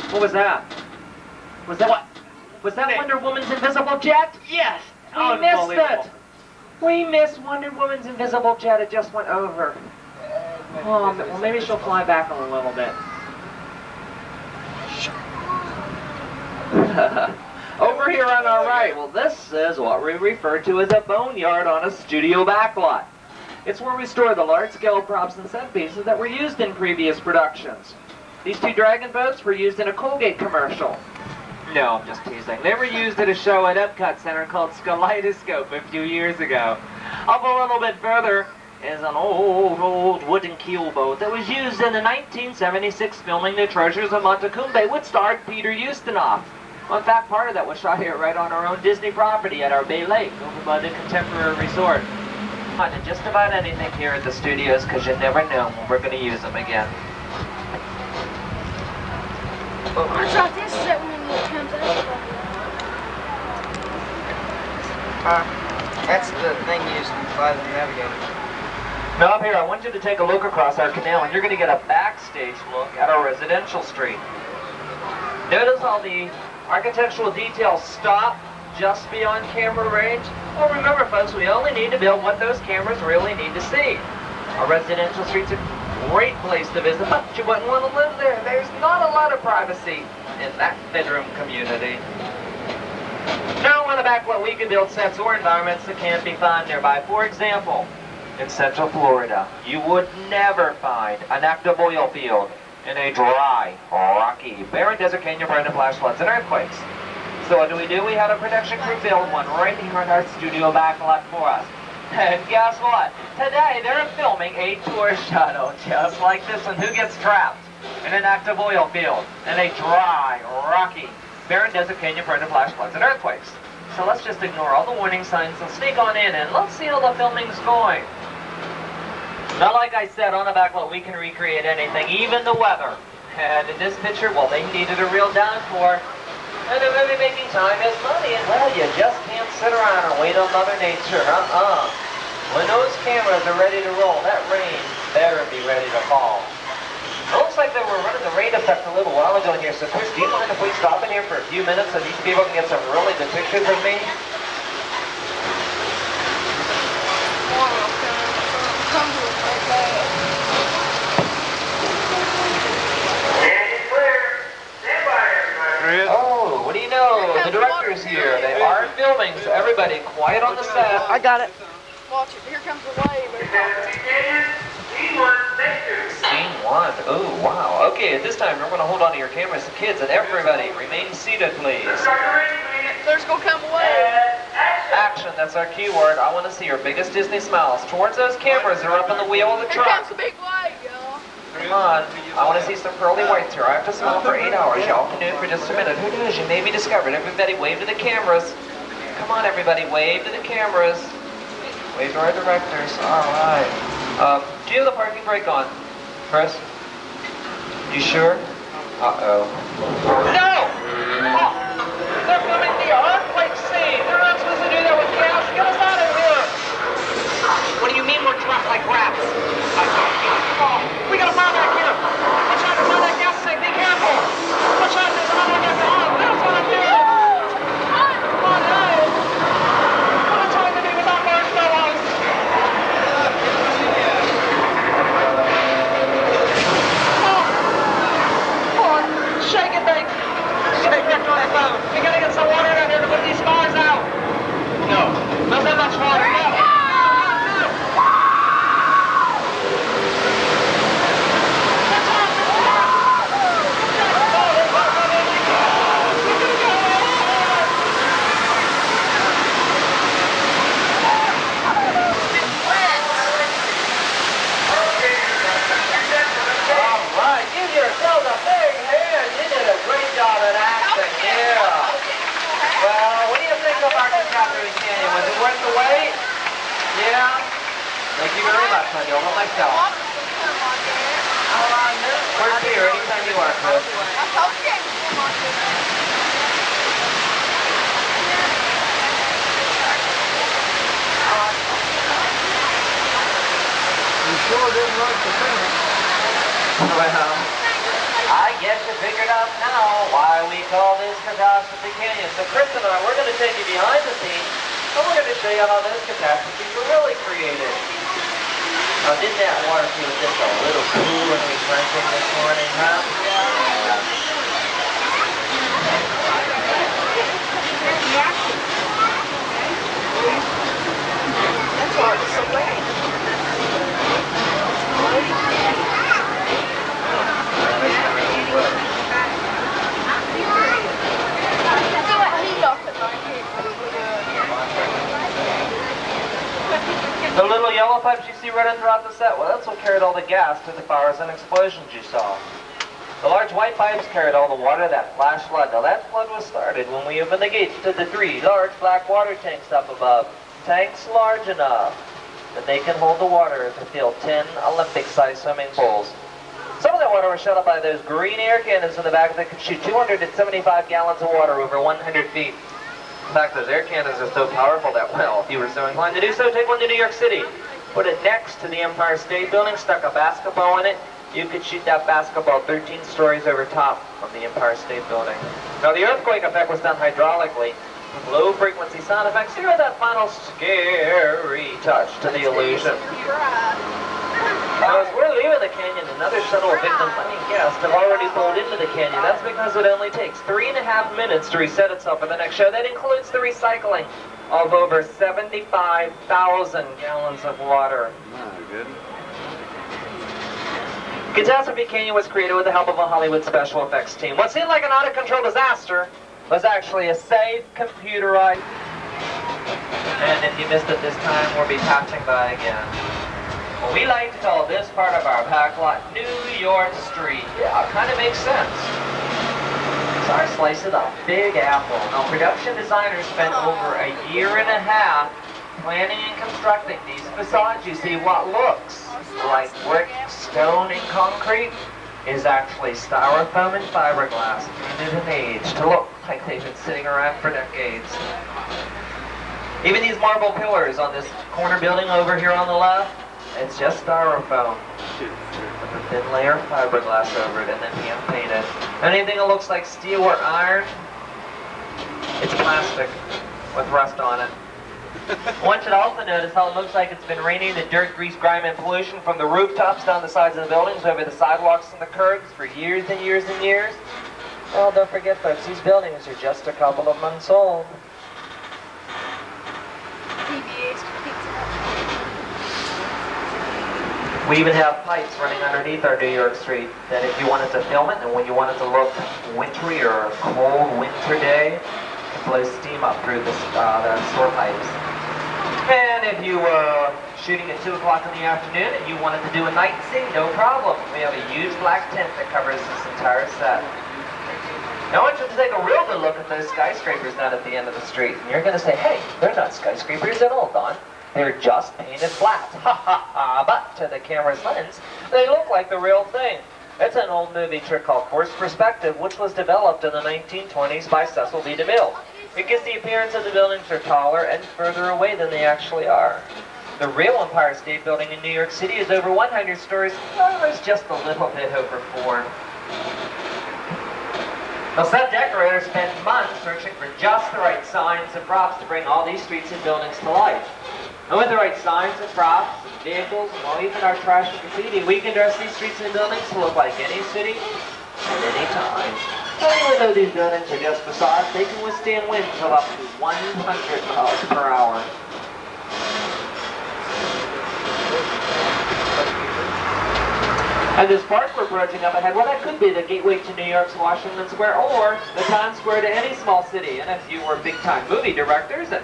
What was that? Was that what? Was that Wonder Woman's invisible jet? Yes! We missed it! We missed Wonder Woman's invisible jet. It just went over. Oh, well, maybe she'll fly back a little bit. Over here on our right, well, this is what we refer to as a boneyard on a studio backlot. It's where we store the large-scale props and set pieces that were used in previous productions. These 2 dragon boats were used in a Colgate commercial. No, I'm just teasing. They were used at a show at EPCOT Center called Kaleidoscope a few years ago. Up a little bit further is an old wooden keel boat that was used in the 1976 filming The Treasures of Montecumbe, which starred Peter Ustinov. Well, in fact, part of that was shot here right on our own Disney property at our Bay Lake over by the Contemporary Resort. And just about anything here at the studios, because you never know when we're going to use them again. I thought this is it when it comes out. That's the thing used to fly the navigator. Now up here, I want you to take a look across our canal, and you're going to get a backstage look at our Residential Street. Notice how the architectural details stop just beyond camera range? Well, remember, folks, we only need to build what those cameras really need to see. Our Residential Street's a great place to visit, but you wouldn't want to live there. There's not a lot of privacy in that bedroom community. Now on the backlot, we can build sets or environments that can't be found nearby. For example, in Central Florida, you would never find an active oil field in a dry, rocky, barren desert canyon prone to flash floods and earthquakes. So what do? We had a production crew build one right here in our studio backlot for us. And guess what? Today they're filming a tour shuttle just like this one. Who gets trapped in an active oil field in a dry, rocky, barren desert canyon prone to flash floods and earthquakes? So let's just ignore all the warning signs and sneak on in and let's see how the filming's going. Now, like I said, on the backlot we can recreate anything, even the weather. And in this picture, well, they needed a real downpour. And in movie making time is money, and well, you just can't sit around and wait on Mother Nature, When those cameras are ready to roll, that rain better be ready to fall. It looks like they were running the rain effect a little while ago in here, so Chris, do you mind if we stop in here for a few minutes so these people can get some really good pictures of me? Oh, what do you know? The director's here. They are filming, so everybody quiet on the set. I got it. Watch it. Here comes the wave. Scene 1. Oh, wow. Okay, at this time, we're going to hold on to your cameras. The kids and everybody, remain seated, please. There's going to come a wave. Action, that's our keyword. I want to see your biggest Disney smiles. Towards those cameras, they're up in the wheel of the Here truck. comes the big wave, y'all. Come on. I want to see some pearly whites here. I have to smell for 8 hours. Y'all canoe for just a minute. Who knows? You may be discovered. Everybody wave to the cameras. Come on, everybody. Wave to the cameras. Wave to our directors. All right. Do you have the parking brake on, Chris? You sure? Uh-oh. No! Oh, they're filming the earthquake scene. They're not supposed to do that with gas. Get us out of here. What do you mean we're trapped like rats? Oh, we got a fire back here. Watch out, find that gas tank. Be careful. Watch out, there's another one back there. Oh, there's one up there. Oh, no. What am I trying to do without marshmallows? Shake it, babe. Shake that dry phone. We gotta get some water down here to put these cars out. No. Not that much water. No. Catastrophe Kenya. Was it worth the wait? Yeah? Thank you very much, honey. Over myself. We're here anytime you are, Chris. You sure didn't like the finish. Well, I guess you figured out now why we call this Catastrophe Kenya. So Chris and I, we're going to take you behind the scenes, and we're going to show you how those catastrophes were really created. Now, didn't that water feel just a little cool when we drank it this morning, huh? Yeah. That's hard to explain. The little yellow pipes you see running throughout the set, well, that's what carried all the gas to the fires and explosions you saw. The large white pipes carried all the water that flash flood. Now that flood was started when we opened the gates to the 3 large black water tanks up above. Tanks large enough that they can hold the water to fill 10 Olympic-sized swimming pools. Some of that water was shut up by those green air cannons in the back that could shoot 275 gallons of water over 100 feet. In fact, those air cannons are so powerful that, well, if you were so inclined to do so, take one to New York City. Put it next to the Empire State Building, stuck a basketball in it. You could shoot that basketball 13 stories over top of the Empire State Building. Now, the earthquake effect was done hydraulically. With low-frequency sound effects, here are that final scary touch to the illusion. Now, as we're leaving the canyon, another shuttle of victim-finding guests have already pulled into the canyon. That's because it only takes 3.5 minutes to reset itself for the next show. That includes the recycling of over 75,000 gallons of water. My goodness. Catastrophe Kenya was created with the help of a Hollywood special effects team. What seemed like an out-of-control disaster was actually a safe, computerized... And if you missed it this time, we'll be passing by again. Well, we like to call this part of our back lot New York Street. Yeah, it kind of makes sense. It's our slice of the Big Apple. Now, production designers spent over 1.5 years planning and constructing these facades. You see, what looks like brick, stone, and concrete is actually styrofoam and fiberglass painted and aged to look like they've been sitting around for decades. Even these marble pillars on this corner building over here on the left, it's just styrofoam with a thin layer of fiberglass over it and then hand painted. Anything that looks like steel or iron, it's plastic with rust on it. One should also notice how it looks like it's been raining the dirt, grease, grime, and pollution from the rooftops down the sides of the buildings, over the sidewalks and the curbs for years and years and years. Well, don't forget, folks, these buildings are just a couple of months old. We even have pipes running underneath our New York Street that if you wanted to film it and when you wanted to look wintry or a cold winter day, you can blow steam up through the sewer pipes. And if you shooting at 2 o'clock in the afternoon and you wanted to do a night scene, no problem. We have a huge black tent that covers this entire set. Now I want you to take a real good look at those skyscrapers down at the end of the street. And you're going to say, hey, they're not skyscrapers at all, Don. They're just painted black. Ha ha ha. But to the camera's lens, they look like the real thing. It's an old movie trick called forced perspective, which was developed in the 1920s by Cecil B. DeMille. It gives the appearance of the buildings are taller and further away than they actually are. The real Empire State Building in New York City is over 100 stories. Well, it's just a little bit over 4. The set decorators spent months searching for just the right signs and props to bring all these streets and buildings to life. And with the right signs and props, and vehicles, and well, even our trash and graffiti, we can dress these streets and buildings to look like any city at any time. And even though these buildings are just facades, they can withstand winds of up to 100 miles per hour. And this park we're approaching up ahead, well, that could be the gateway to New York's Washington Square or the Times Square to any small city. And if you were big-time movie directors and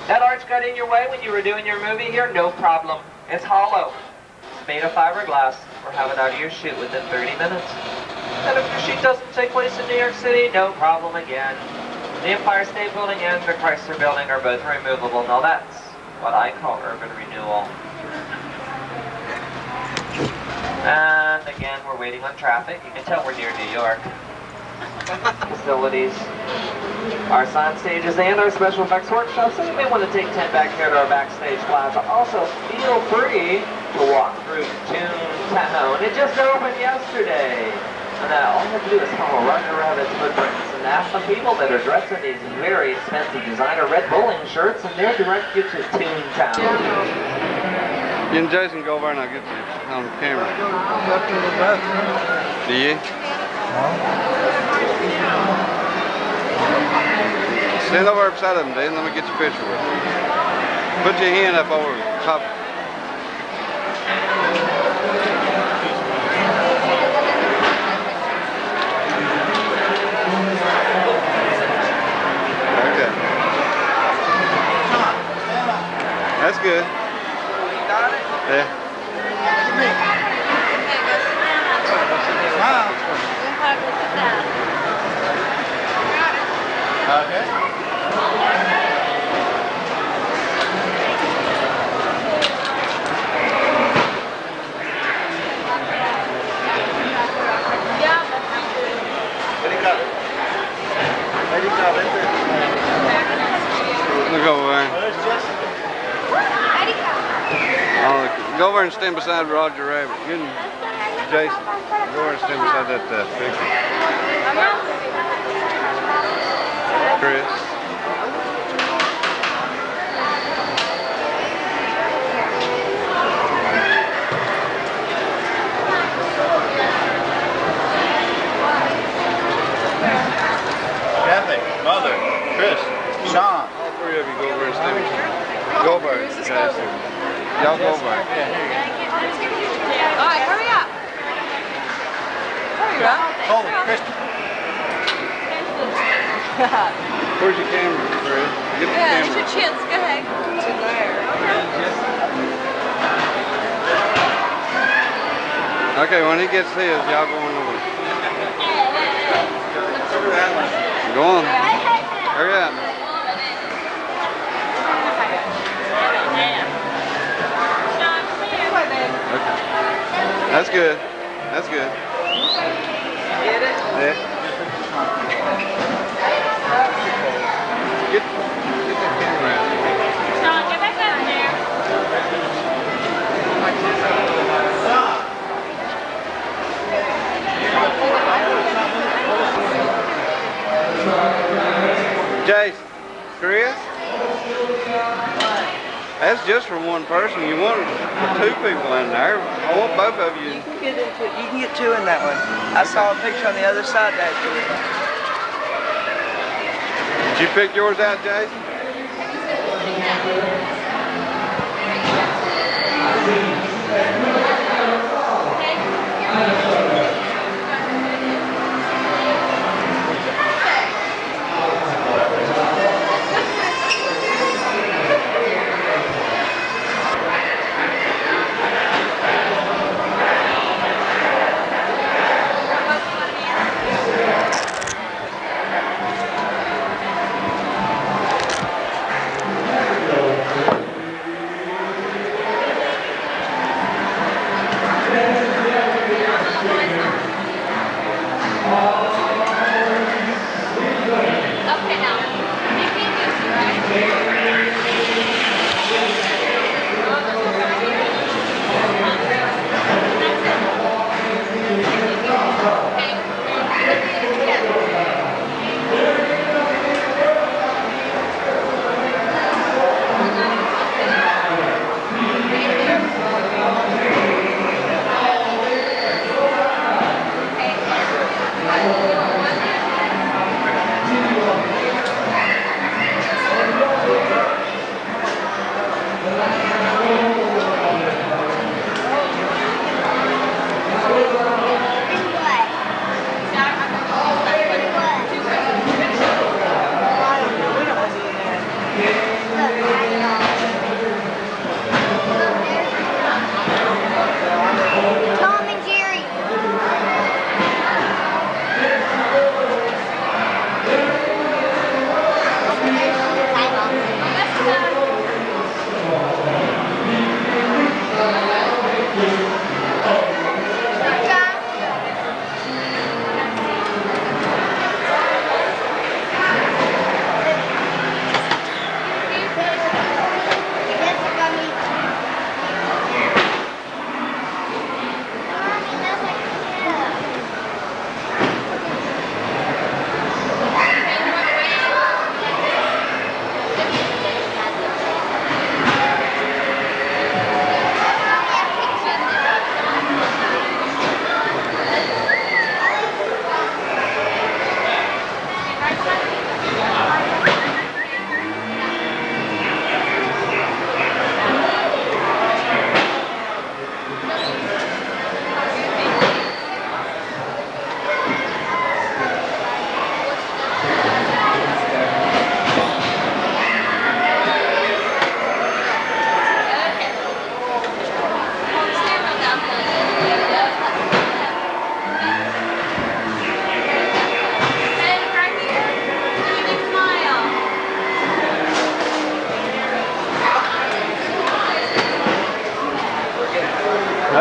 that arch got in your way when you were doing your movie here, no problem. It's hollow. It's made of fiberglass. We're having out of your shoot within 30 minutes. And if your shoot doesn't take place in New York City, no problem again. The Empire State Building and the Chrysler Building are both removable. Now that's what I call urban renewal. And again, we're waiting on traffic. You can tell we're near New York. Facilities, our sound stages, and our special effects workshops. So you may want to take 10 back here to our backstage plaza. Also, feel free to walk through Toontown. It just opened yesterday. And now all you have to do is follow Roger Rabbit's footprints and ask the people that are dressed in these very expensive designer red bowling shirts, and they'll direct you to Toontown. You and Jason go over and I'll get you on camera. Do you? Stand over beside him, Dan. Let me get your picture with you. Put your hand up over top. Okay. That's good. Yeah. Okay. Look over there. Go over and stand beside Roger Rabbit. You and Jason, go over and stand beside that picture. Chris. Kathy, Mother, Chris, Sean. All three of you go over and stand beside. Go over, Jason. Y'all go over. Alright, hurry up. Hurry up. Holy Christmas. Where's your camera, Chris? Get the Yeah, camera. there's your chins. Go ahead. To there. Okay, when he gets his, y'all go on over. Go on. Hurry up. Okay. That's good. That's good. Get it? Yeah. Get that camera out. Sean, get back over there. Jason, Chris? That's just for one person. You want two people in there. I want both of you. You can get into it. You can get 2 in that one. I saw a picture on the other side actually. Did you pick yours out, Jason?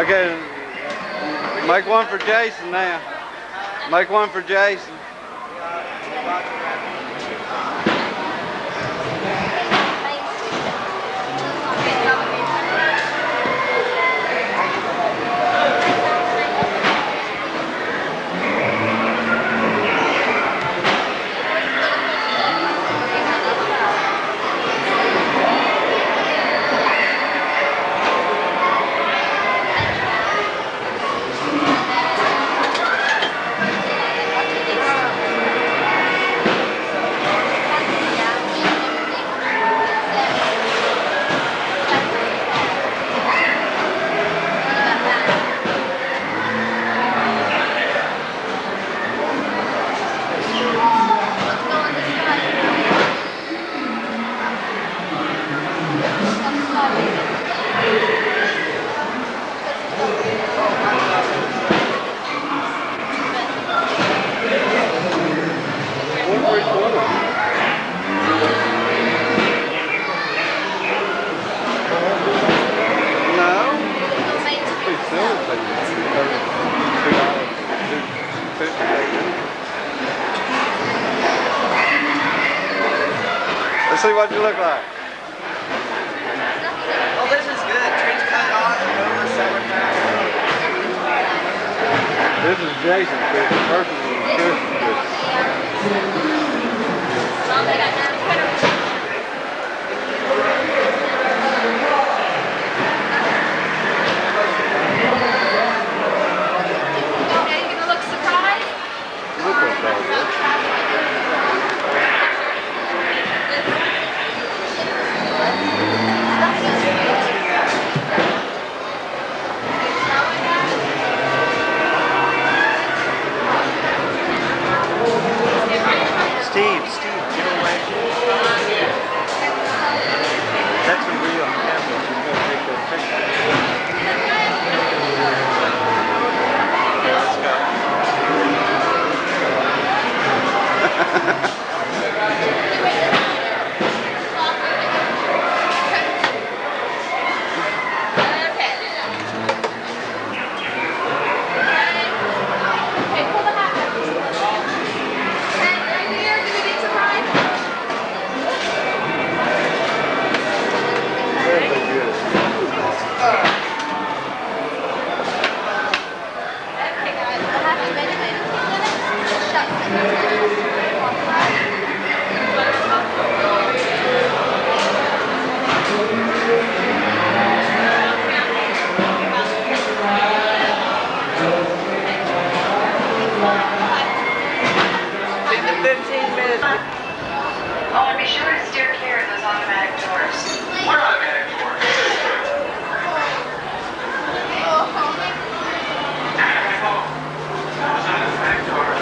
Okay, make one for Jason now. Make one for Jason. Let's see what you look like. Well, this is good. Trees cut off over summertime. This is Jason's picture. First one was Chris's picture. Steve, get away. That's a real camera. She's going to take that picture. Okay, let's go. Oh, and be sure to steer clear of those automatic doors. What automatic doors? Automatic doors.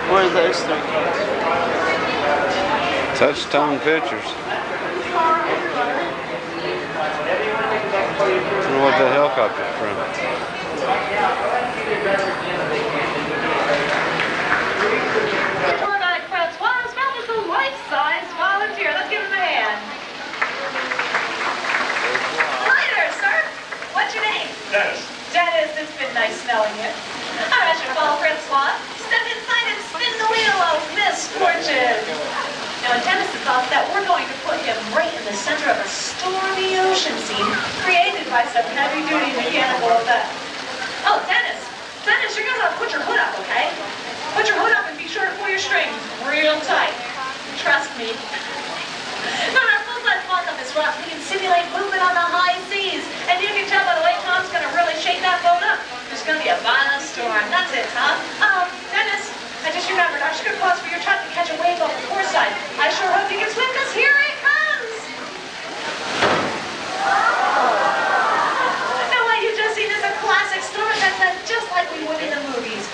What are those three? Touch-tone pictures. I wonder what the helicopter's from. Tour guide Francois found us a life-size volunteer. Let's give him a hand. Hi there, sir. What's your name? Dennis. Dennis, it's been nice knowing you. All right, your fellow Francois. Step inside and spin the wheel of misfortune. Now, Dennis has thought that we're going to put him right in the center of a stormy ocean scene created by some heavy-duty mechanical effects. Oh, Dennis, you're going to put your hood up, okay? Put your hood up and be sure to pull your strings real tight. Trust me. Now, our full-size mock-up is rough. We can simulate movement on the high seas. And you can tell by the way Tom's going to really shake that boat up. There's going to be a violent storm. That's it, Tom. Dennis, I just remembered. I should have paused for your truck to catch a wave off the port side. I sure hope you can swim, because here it comes. Now, what you just seen is a classic storm event just like we would in the movies.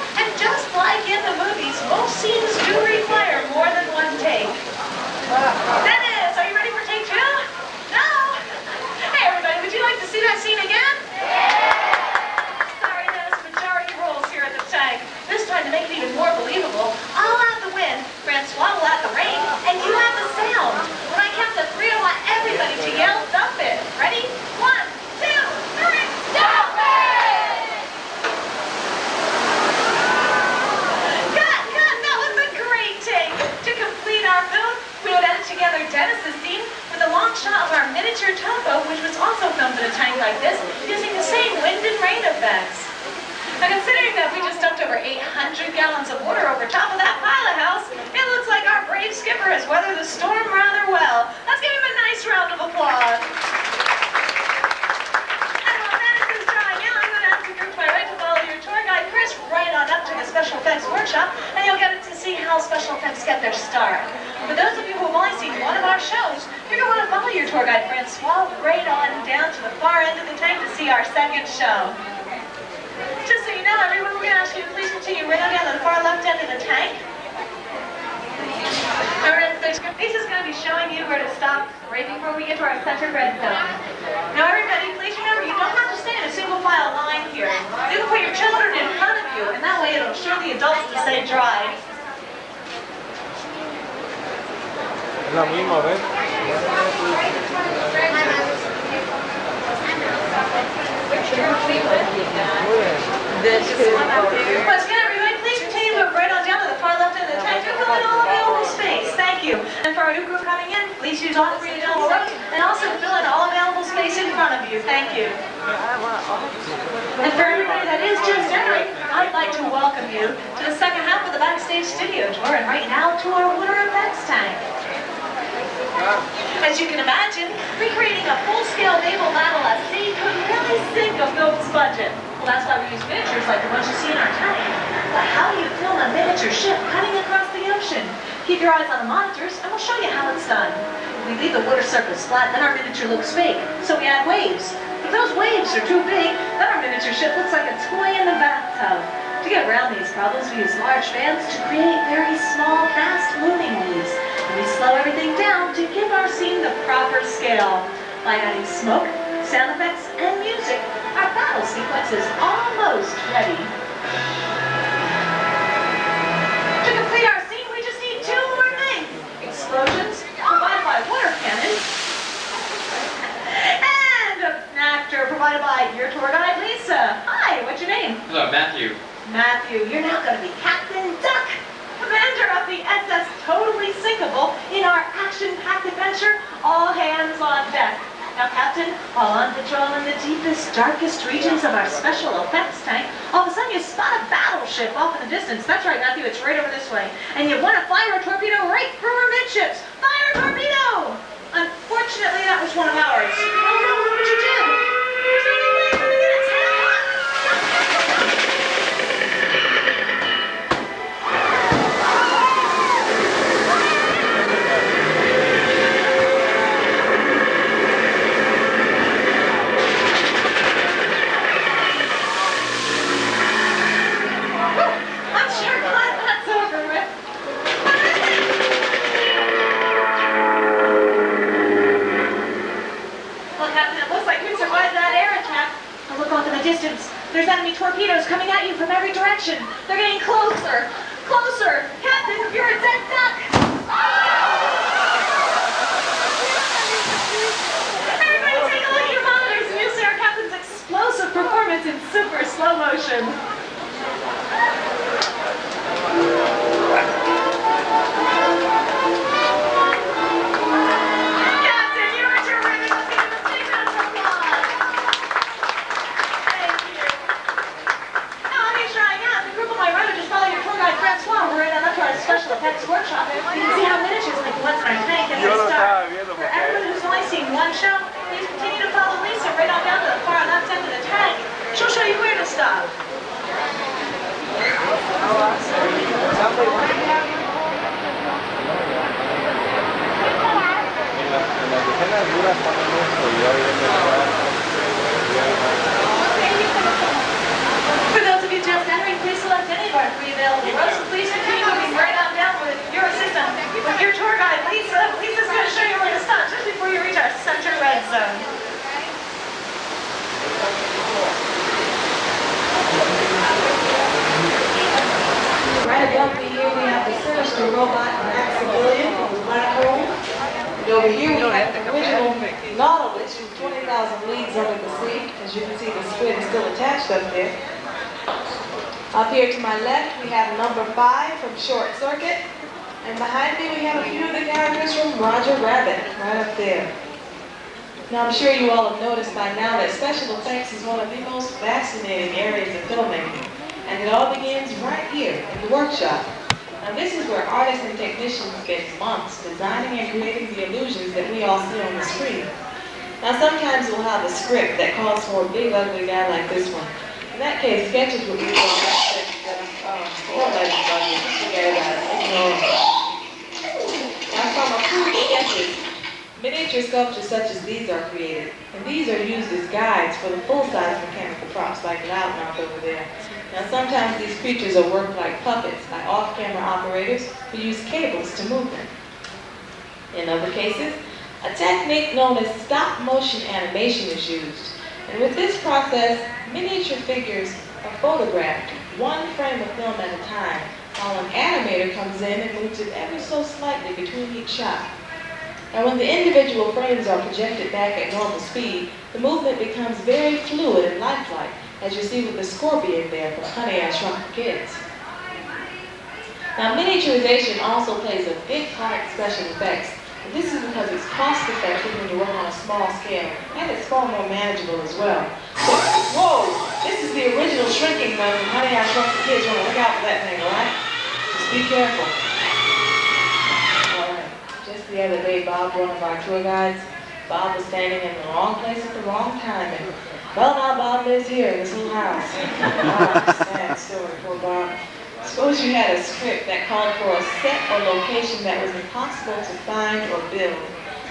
we just dumped over 800 gallons of water over top of that pilot house. It looks like our brave skipper has weathered the storm rather well. Let's give him a nice round of applause. And while Dennis is drying out, I'm going to ask the group by right to follow your tour guide, Chris, right on up to the Special Effects Workshop, and you'll get to see how special effects get their start. For those of you who have only seen one of our shows, you're going to want to follow your tour guide, Francois, right on down to the far end of the tank to see our second show. Just so you know, everyone, we're going to ask you to please continue right on down to the far left end of the tank. Lisa's going to be showing you where to stop right before we get to our center red zone. Now everybody, please remember, you don't have to stay in a single file line here. You can put your children in front of you, and that way it'll assure the adults to stay dry. Es la misma, ¿ves? Once again, everybody, please continue to move right on down to the far left end of the tank. You're filling all available space. Thank you. And for our new group coming in, please use all three available rows and also fill in all available space in front of you. Thank you. And for everybody that is just entering, I'd like to welcome you to the second half of the backstage studio tour, and right now to our winter effects tank. As you can imagine, recreating a full-scale naval battle at sea could really sink a film's budget. Well, that's why we use miniatures like the ones you see in our tank. But how do you film a miniature ship cutting across the ocean? Keep your eyes on the monitors, and we'll show you how it's done. We leave the water surface flat, then our miniature looks fake, so we add waves. If those waves are too big, then our miniature ship looks like a toy in the bathtub. To get around these problems, we use large fans to create very small, fast-moving waves. And we slow everything down to give our scene the proper scale. By adding smoke, sound effects, and music, our battle sequence is almost ready. To complete our scene, we just need two more things. Explosions, provided by water cannons, and an actor provided by your tour guide, Lisa. Hi, what's your name? Hello, Matthew. Matthew, you're now going to be Captain Duck, commander of the SS Totally Sinkable in our action-packed adventure, All Hands on Deck. Now, Captain, while on patrol in the deepest, darkest regions of our special effects tank, all of a sudden you spot a battleship off in the distance. That's right, Matthew, it's right over this way. And you want to fire a torpedo right through her midships. Fire a torpedo! Unfortunately, that was one of ours. Oh no, what would you do? There's only way for the minutes. There's enemy torpedoes coming at you from every direction. They're getting closer. Closer! Captain, you're a dead duck! Everybody take a look at your monitors and you'll see our captain's explosive performance in super slow motion. Captain, you are terrific. Let's give him a big round of applause. Thank you. Now, while he's trying out, the group on my right will just follow your tour guide, Francois. We're right on up to our special effects workshop. You can see how miniatures like the ones in our tank and the star. For everyone who's only seen one show, please continue to follow Lisa right on down to the far left end of the tank. She'll show you where to stop. For those of you just entering, please select any of our three available rows. Please continue moving right on down with your assistant, with your tour guide, Lisa. Lisa's going to show you where to stop just before you reach our center red zone. Right above me here we have the sinister robot Maximilian, who's black hole. And over here we have the original Nautilus, who's 20,000 leagues under the sea. As you can see, the squid is still attached up there. Up here to my left, we have number 5 from Short Circuit. And behind me, we have a few of the characters from Roger Rabbit, right up there. Now, I'm sure you all have noticed by now that special effects is one of the most fascinating areas of filmmaking. And it all begins right here in the workshop. Now this is where artists and technicians spend months designing and creating the illusions that we all see on the screen. Now sometimes we'll have a script that calls for a big ugly guy like this one. In that case, sketches will be drawn that Now from approved sketches, miniature sculptures such as these are created, and these are used as guides for the full-size mechanical props like Loudmouth over there. Now sometimes these creatures are worked like puppets by off-camera operators who use cables to move them. In other cases, a technique known as stop-motion animation is used. And with this process, miniature figures are photographed one frame of film at a time, while an animator comes in and moves it ever so slightly between each shot. Now when the individual frames are projected back at normal speed, the movement becomes very fluid and lifelike, as you see with the scorpion there from Honey, I Shrunk the Kids. Now miniaturization also plays a big part in special effects. And this is because it's cost effective when you work on a small scale, and it's far more manageable as well. So, whoa, this is the original shrinking one from Honey, I Shrunk the Kids. You want to look out for that thing, alright? Just be careful. Alright, just the other day, Bob, one of our tour guides, Bob was standing in the wrong place at the wrong time, and well, now Bob lives here in this little house. Sad story, poor Bob. Suppose you had a script that called for a set or location that was impossible to find or build.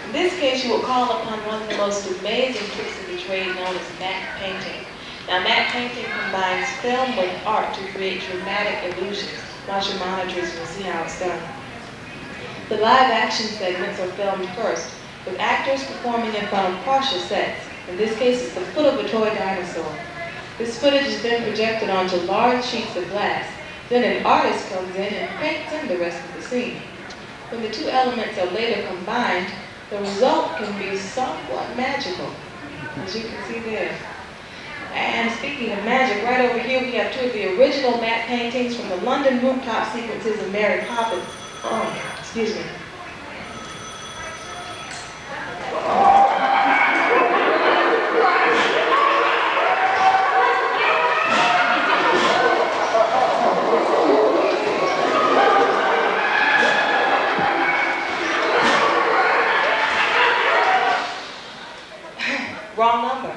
In this case, you will call upon one of the most amazing tricks of the trade known as matte painting. Now, matte painting combines film with art to create dramatic illusions. Watch your monitors and you'll see how it's done. The live action segments are filmed first, with actors performing in front of partial sets. In this case, it's the foot of a toy dinosaur. This footage is then projected onto large sheets of glass. Then an artist comes in and paints in the rest of the scene. When the two elements are later combined, the result can be somewhat magical, as you can see there. And speaking of magic, right over here we have two of the original matte paintings from the London rooftop sequences of Mary Poppins. Oh, excuse me. Wrong number.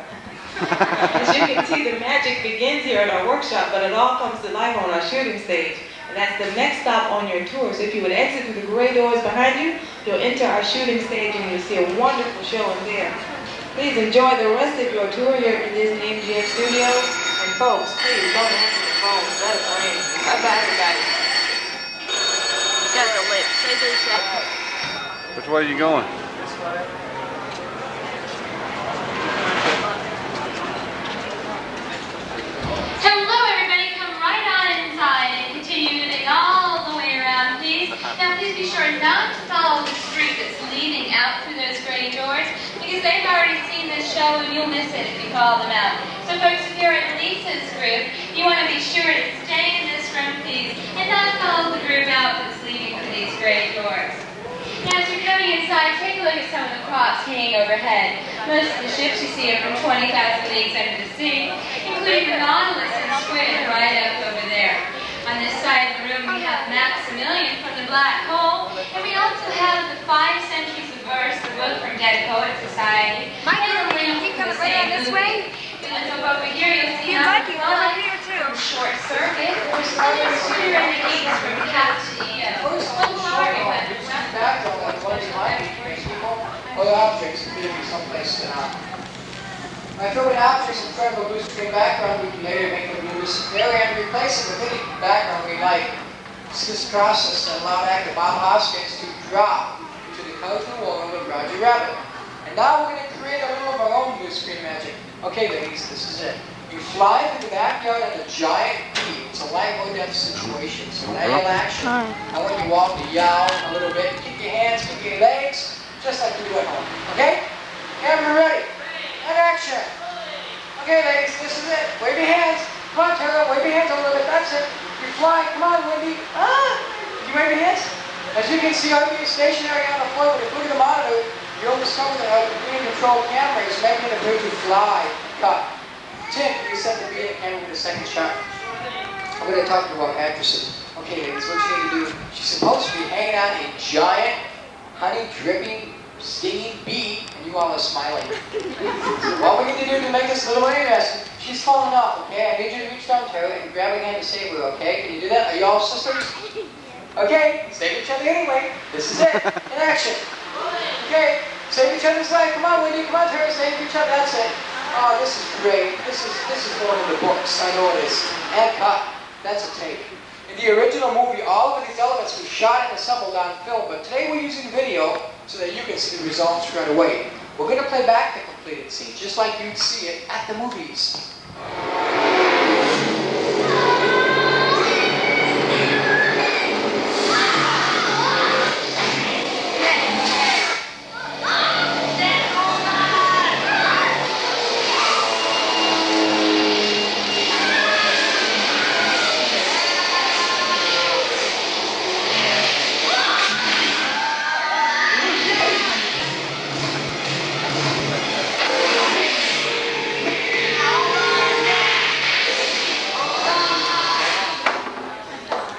As you can see, the magic begins here at our workshop, but it all comes to life on our shooting stage. And that's the next stop on your tour. So if you would exit through the gray doors behind you, you'll enter our shooting stage and you'll see a wonderful show in there. Please enjoy the rest of your tour here at the Disney MGM Studios. And folks, please don't answer the phone. Let it ring. Bye-bye, everybody. Got the lip. Stay to the second. Which way are you going? This way. Hello everybody, come right on inside and continue moving all the way around, please. Now please be sure not to follow the street that's leading out through those gray doors, because they've already seen this show and you'll miss it if you call them out. So folks, if you're in Lisa's group, you want to be sure to stay in this room, please, and not follow the group out that's leading through these gray doors. Now, as you're coming inside, take a look at some of the props hanging overhead. Most of the ships you see are from 20,000 leagues under the sea, including the Nautilus and Squid right up over there. On this side of the room, we have Maximilian from the Black Hole, and we also have the 5 Centuries of Verse, the book from Dead Poet Society. Michael, can you come right on this way? If you look over here, you'll see Lucky, over here too. Short Circuit, and then Scooter and the Geeks from Cat to EO. Local art weapons. Back on that bloody line between people or objects being someplace by throwing objects in front of a blue screen background, we can later make a blue area and replace it with any background we like. This process allowed actor Bob Hoskins to drop into the colorful world of Roger Rabbit. And now we're going to create a little of our own blue screen magic. Okay, ladies, this is it. You fly through the backyard in a giant bee. It's a life or death situation. So nail action. I want you all to yowl a little bit. Keep your hands, keep your legs, just like you do at home. Okay? Camera ready. And action. Okay, ladies, this is it. Wave your hands. Come on, Tara. Wave your hands a little bit. That's it. You're flying. Come on, Wendy. Did you wave your hands? As you can see, I'll be stationary on the floor with a look at the monitor. You'll discover that the being control camera is making the bird to fly. Cut. Tim, you set the beat camera with the second shot. I'm going to talk about actresses. Okay, ladies, what you need to do, she's supposed to be hanging out a giant, honey-dripping, stinging bee, and you all are smiling. So what we need to do to make this a little more interesting, she's falling off, okay? I need you to reach down to her and grab her hand to save her, okay? Can you do that? Are you all sisters? Okay, save each other anyway. This is it, in action. Okay, save each other's life. Come on, Wendy, come on, Terry, save each other. That's it. Oh, this is great. This is going in the books. I know it is. And cut. That's a tape. In the original movie, all of these elements were shot and assembled on film, but today we're using video so that you can see the results right away. We're going to play back the completed scene, just like you'd see it at the movies.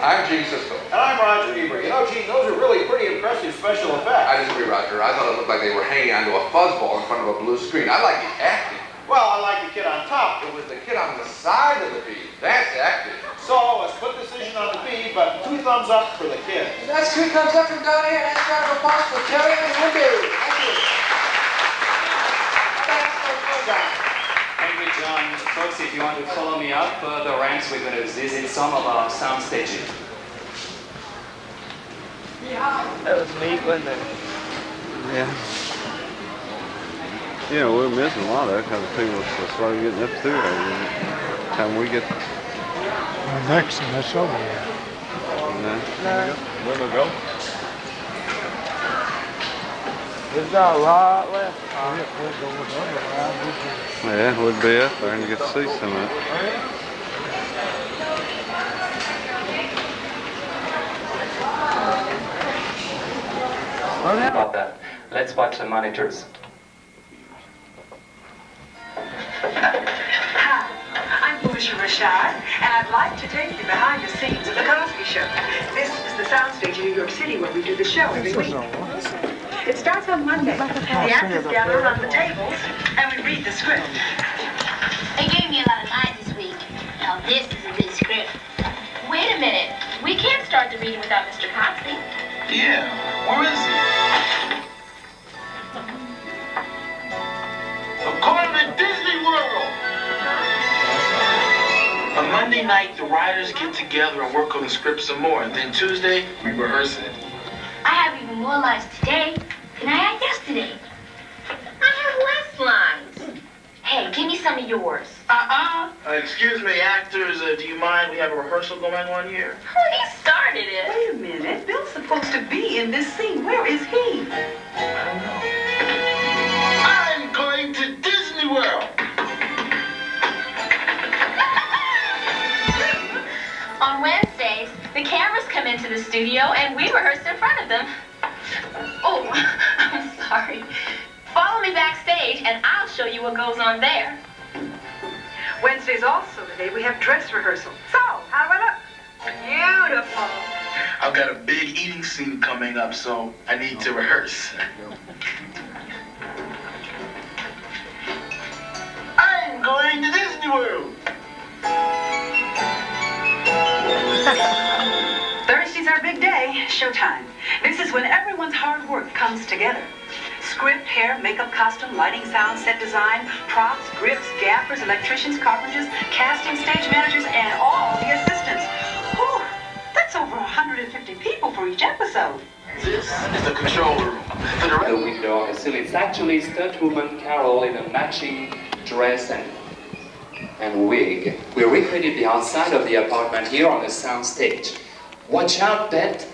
I'm Gene Sisco. And I'm Roger Ebert. You know, Gene, those are really pretty impressive special effects. I disagree, Roger. I thought it looked like they were hanging onto a fuzzball in front of a blue screen. I like the acting. Well, I like the kid on top. It was the kid on the side of the bee. That's acting. So, a split decision on the bee, but 2 thumbs up for the kid. And that's 2 thumbs up from down here. That's round of applause for Terry and Wendy. Thank you. Thank you, John. Folks, if you want to follow me up, the ramps we're going to visit some of our sound stages. That was neat, wasn't it? Yeah. Yeah, we're missing a lot of that because people are so slow getting up through there. By the time we get... Next, and that's over there. Where we go? There's not a lot left. Yeah, we'll be up there and get to see some of it. About that, let's watch the monitors. Hi, I'm Felicia Rashad, and I'd like to take you behind the scenes of The Cosby Show. This is the soundstage in New York City where we do the show every week. It starts on Monday. The actors gather around the tables, and we read the script. They gave me a lot of lines this week. Now this is a good script. Wait a minute. We can't start the reading without Mr. Cosby. Yeah, where is he? According to Disney World. On Monday night, the writers get together and work on the script some more, and then Tuesday, we rehearse it. I have even more lines today than I had yesterday. I have less lines. Hey, give me some of yours. Excuse me, actors, do you mind? We have a rehearsal going on here. Oh, he started it. Wait a minute. Bill's supposed to be in this scene. Where is he? I don't know. I'm going to Disney World. On Wednesdays, the cameras come into the studio and we rehearse in front of them. Oh, I'm sorry. Follow me backstage and I'll show you what goes on there. Wednesday's also the day we have dress rehearsal. So, how do I look? Beautiful. I've got a big eating scene coming up, so I need to rehearse. I'm going to Disney World. Thursday's our big day, showtime. This is when everyone's hard work comes together. Script, hair, makeup, costume, lighting, sound, set design, props, grips, gaffers, electricians, carpenters, casting, stage managers, and all the assistants. Whew, that's over 150 people for each episode. This is the control room. The window on the ceiling. It's actually stunt woman Carol in a matching dress and wig. We recreated the outside of the apartment here on the sound stage. Watch out, Beth.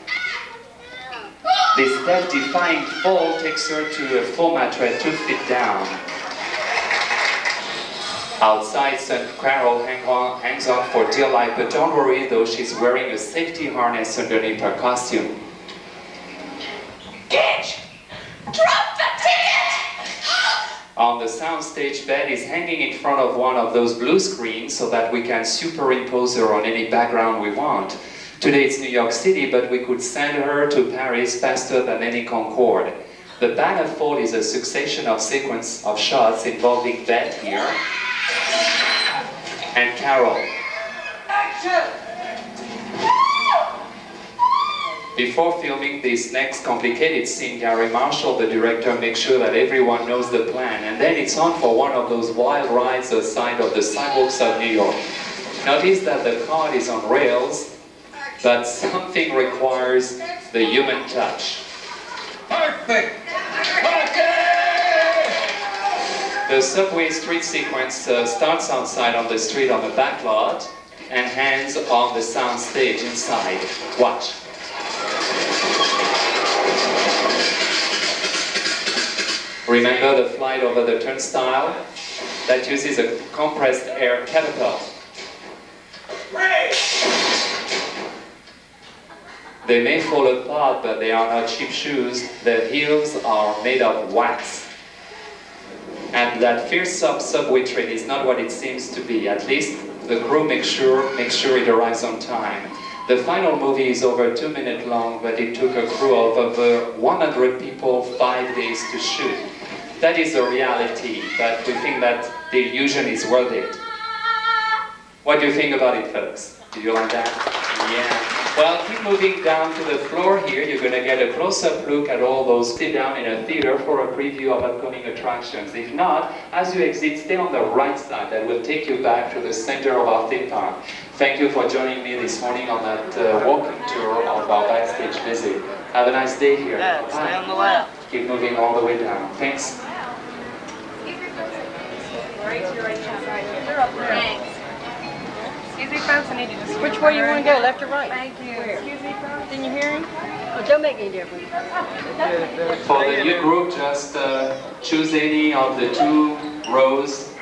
This death-defying fall takes her to a full mattress 2 feet down. Outside, Stunt Carol hangs on for dear life, but don't worry though, she's wearing a safety harness underneath her costume. Gitch! Drop the ticket! on the soundstage bed is hanging in front of one of those blue screens so that we can superimpose her on any background we want. Today it's New York City, but we could send her to Paris faster than any Concorde. The manifold is a succession of sequence of shots involving Beth here and Carol. Action! Before filming this next complicated scene, Gary Marshall, the director, makes sure that everyone knows the plan, and then it's on for one of those wild rides aside of the sidewalks of New York. Notice that the car is on rails, but something requires the human touch. Perfect! The subway street sequence starts outside on the street on the back lot and ends on the sound stage inside. Watch. Remember the flight over the turnstile? That uses a compressed air catapult. They may fall apart, but they are not cheap shoes. The heels are made of wax. And that fearsome subway train is not what it seems to be. At least the crew makes sure it arrives on time. The final movie is over 2 minutes long, but it took a crew of over 100 people 5 days to shoot. That is the reality, but we think that the illusion is worth it. What do you think about it, folks? Do you like that? Yeah. Well, keep moving down to the floor here. You're going to get a close-up look at all those. Sit down in a theater for a preview of upcoming attractions. If not, as you exit, stay on the right side. That will take you back to the center of our theme park. Thank you for joining me this morning on that walking tour of our backstage visit. Have a nice day here. Yeah, stay on the left. Keep moving all the way down. Thanks. Excuse me, folks, I need you to switch. Which way you want to go, left or right? Thank you. Excuse me, folks. Didn't you hear him? It don't make any difference. For the new group, just choose any of the 2 rows.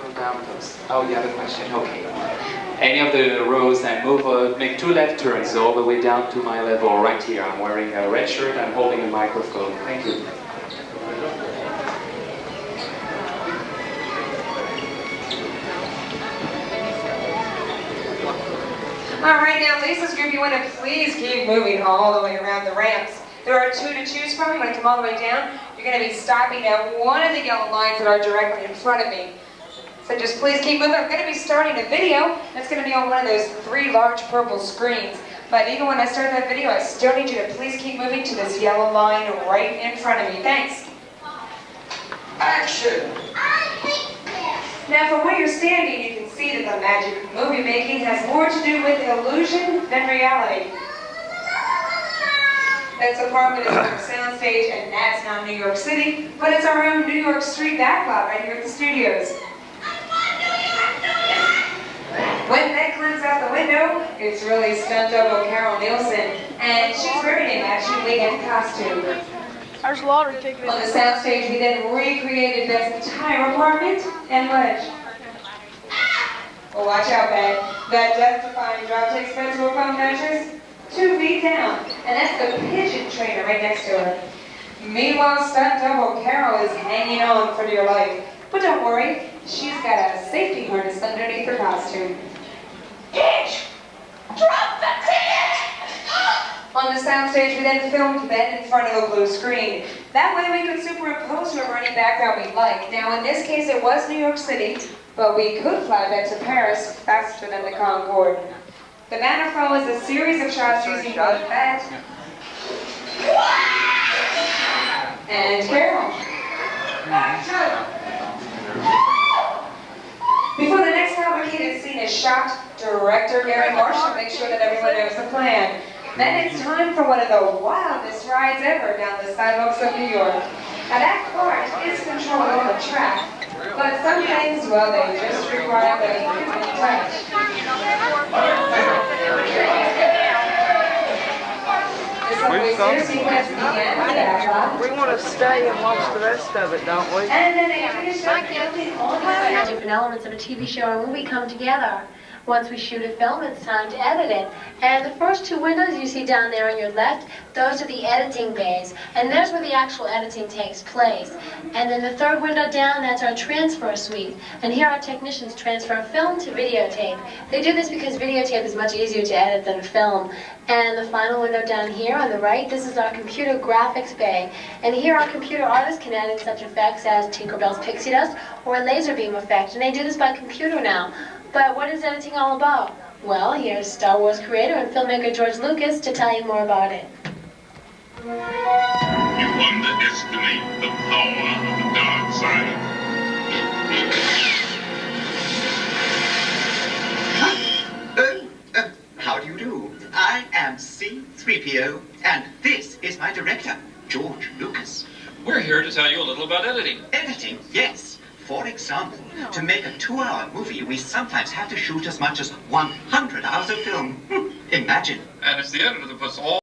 Go down those. Oh, you have a question? Okay. Any of the rows and move, make 2 left turns all the way down to my level right here. I'm wearing a red shirt and holding a microphone. Thank you. All right, now Lisa's group, you want to please keep moving all the way around the ramps. There are 2 to choose from. You want to come all the way down. You're going to be stopping at one of the yellow lines that are directly in front of me. So just please keep moving. I'm going to be starting a video. That's going to be on one of those 3 large purple screens. But even when I start that video, I still need you to please keep moving to this yellow line right in front of me. Thanks. Action! Now from where you're standing, you can see that the magic of movie making has more to do with illusion than reality. That apartment is our soundstage, and that's not New York City, but it's our own New York Street backlot right here at the studios. When that climbs out the window, it's really stunt double Carol Nielsen, and she's wearing a matching weekend costume. There's lottery tickets. On the soundstage, we then recreated Beth's entire apartment and ledge. Well, watch out, Beth. That death-defying drop takes Beth to a foam mattress 2 feet down, and that's the pigeon trainer right next to her. Meanwhile, stunt double Carol is hanging on for dear life. But don't worry, she's got a safety harness underneath her costume. Hitch! Drop the ticket! On the soundstage, we then filmed Ben in front of a blue screen. That way we could superimpose whoever any background we'd like. Now, in this case, it was New York City, but we could fly back to Paris faster than the Concorde. The manifold is a series of shots using both Beth and Carol. Before the next complicated scene is shot, director Gary Marshall makes sure that everyone knows the plan. Then it's time for one of the wildest rides ever down the sidewalks of New York. Now that part is controlled on the track, but some things, well, they just require the human touch. We want to stay and watch the rest of it, don't we? And then they finish up building all the different elements of a TV show or movie come together. Once we shoot a film, it's time to edit it. And the first two windows you see down there on your left, those are the editing bays. And there's where the actual editing takes place. And then the third window down, that's our transfer suite. And here our technicians transfer film to videotape. They do this because videotape is much easier to edit than film. And the final window down here on the right, this is our computer graphics bay. And here our computer artists can add in such effects as Tinkerbell's pixie dust or a laser beam effect. And they do this by computer now. But what is editing all about? Well, here's Star Wars creator and filmmaker George Lucas to tell you more about it. You underestimate the power of the dark side. How do you do? I am C-3PO, and this is my director, George Lucas. We're here to tell you a little about editing. Editing, yes. For example, to make a 2-hour movie, we sometimes have to shoot as much as 100 hours of film. Imagine. And it's the editor that puts all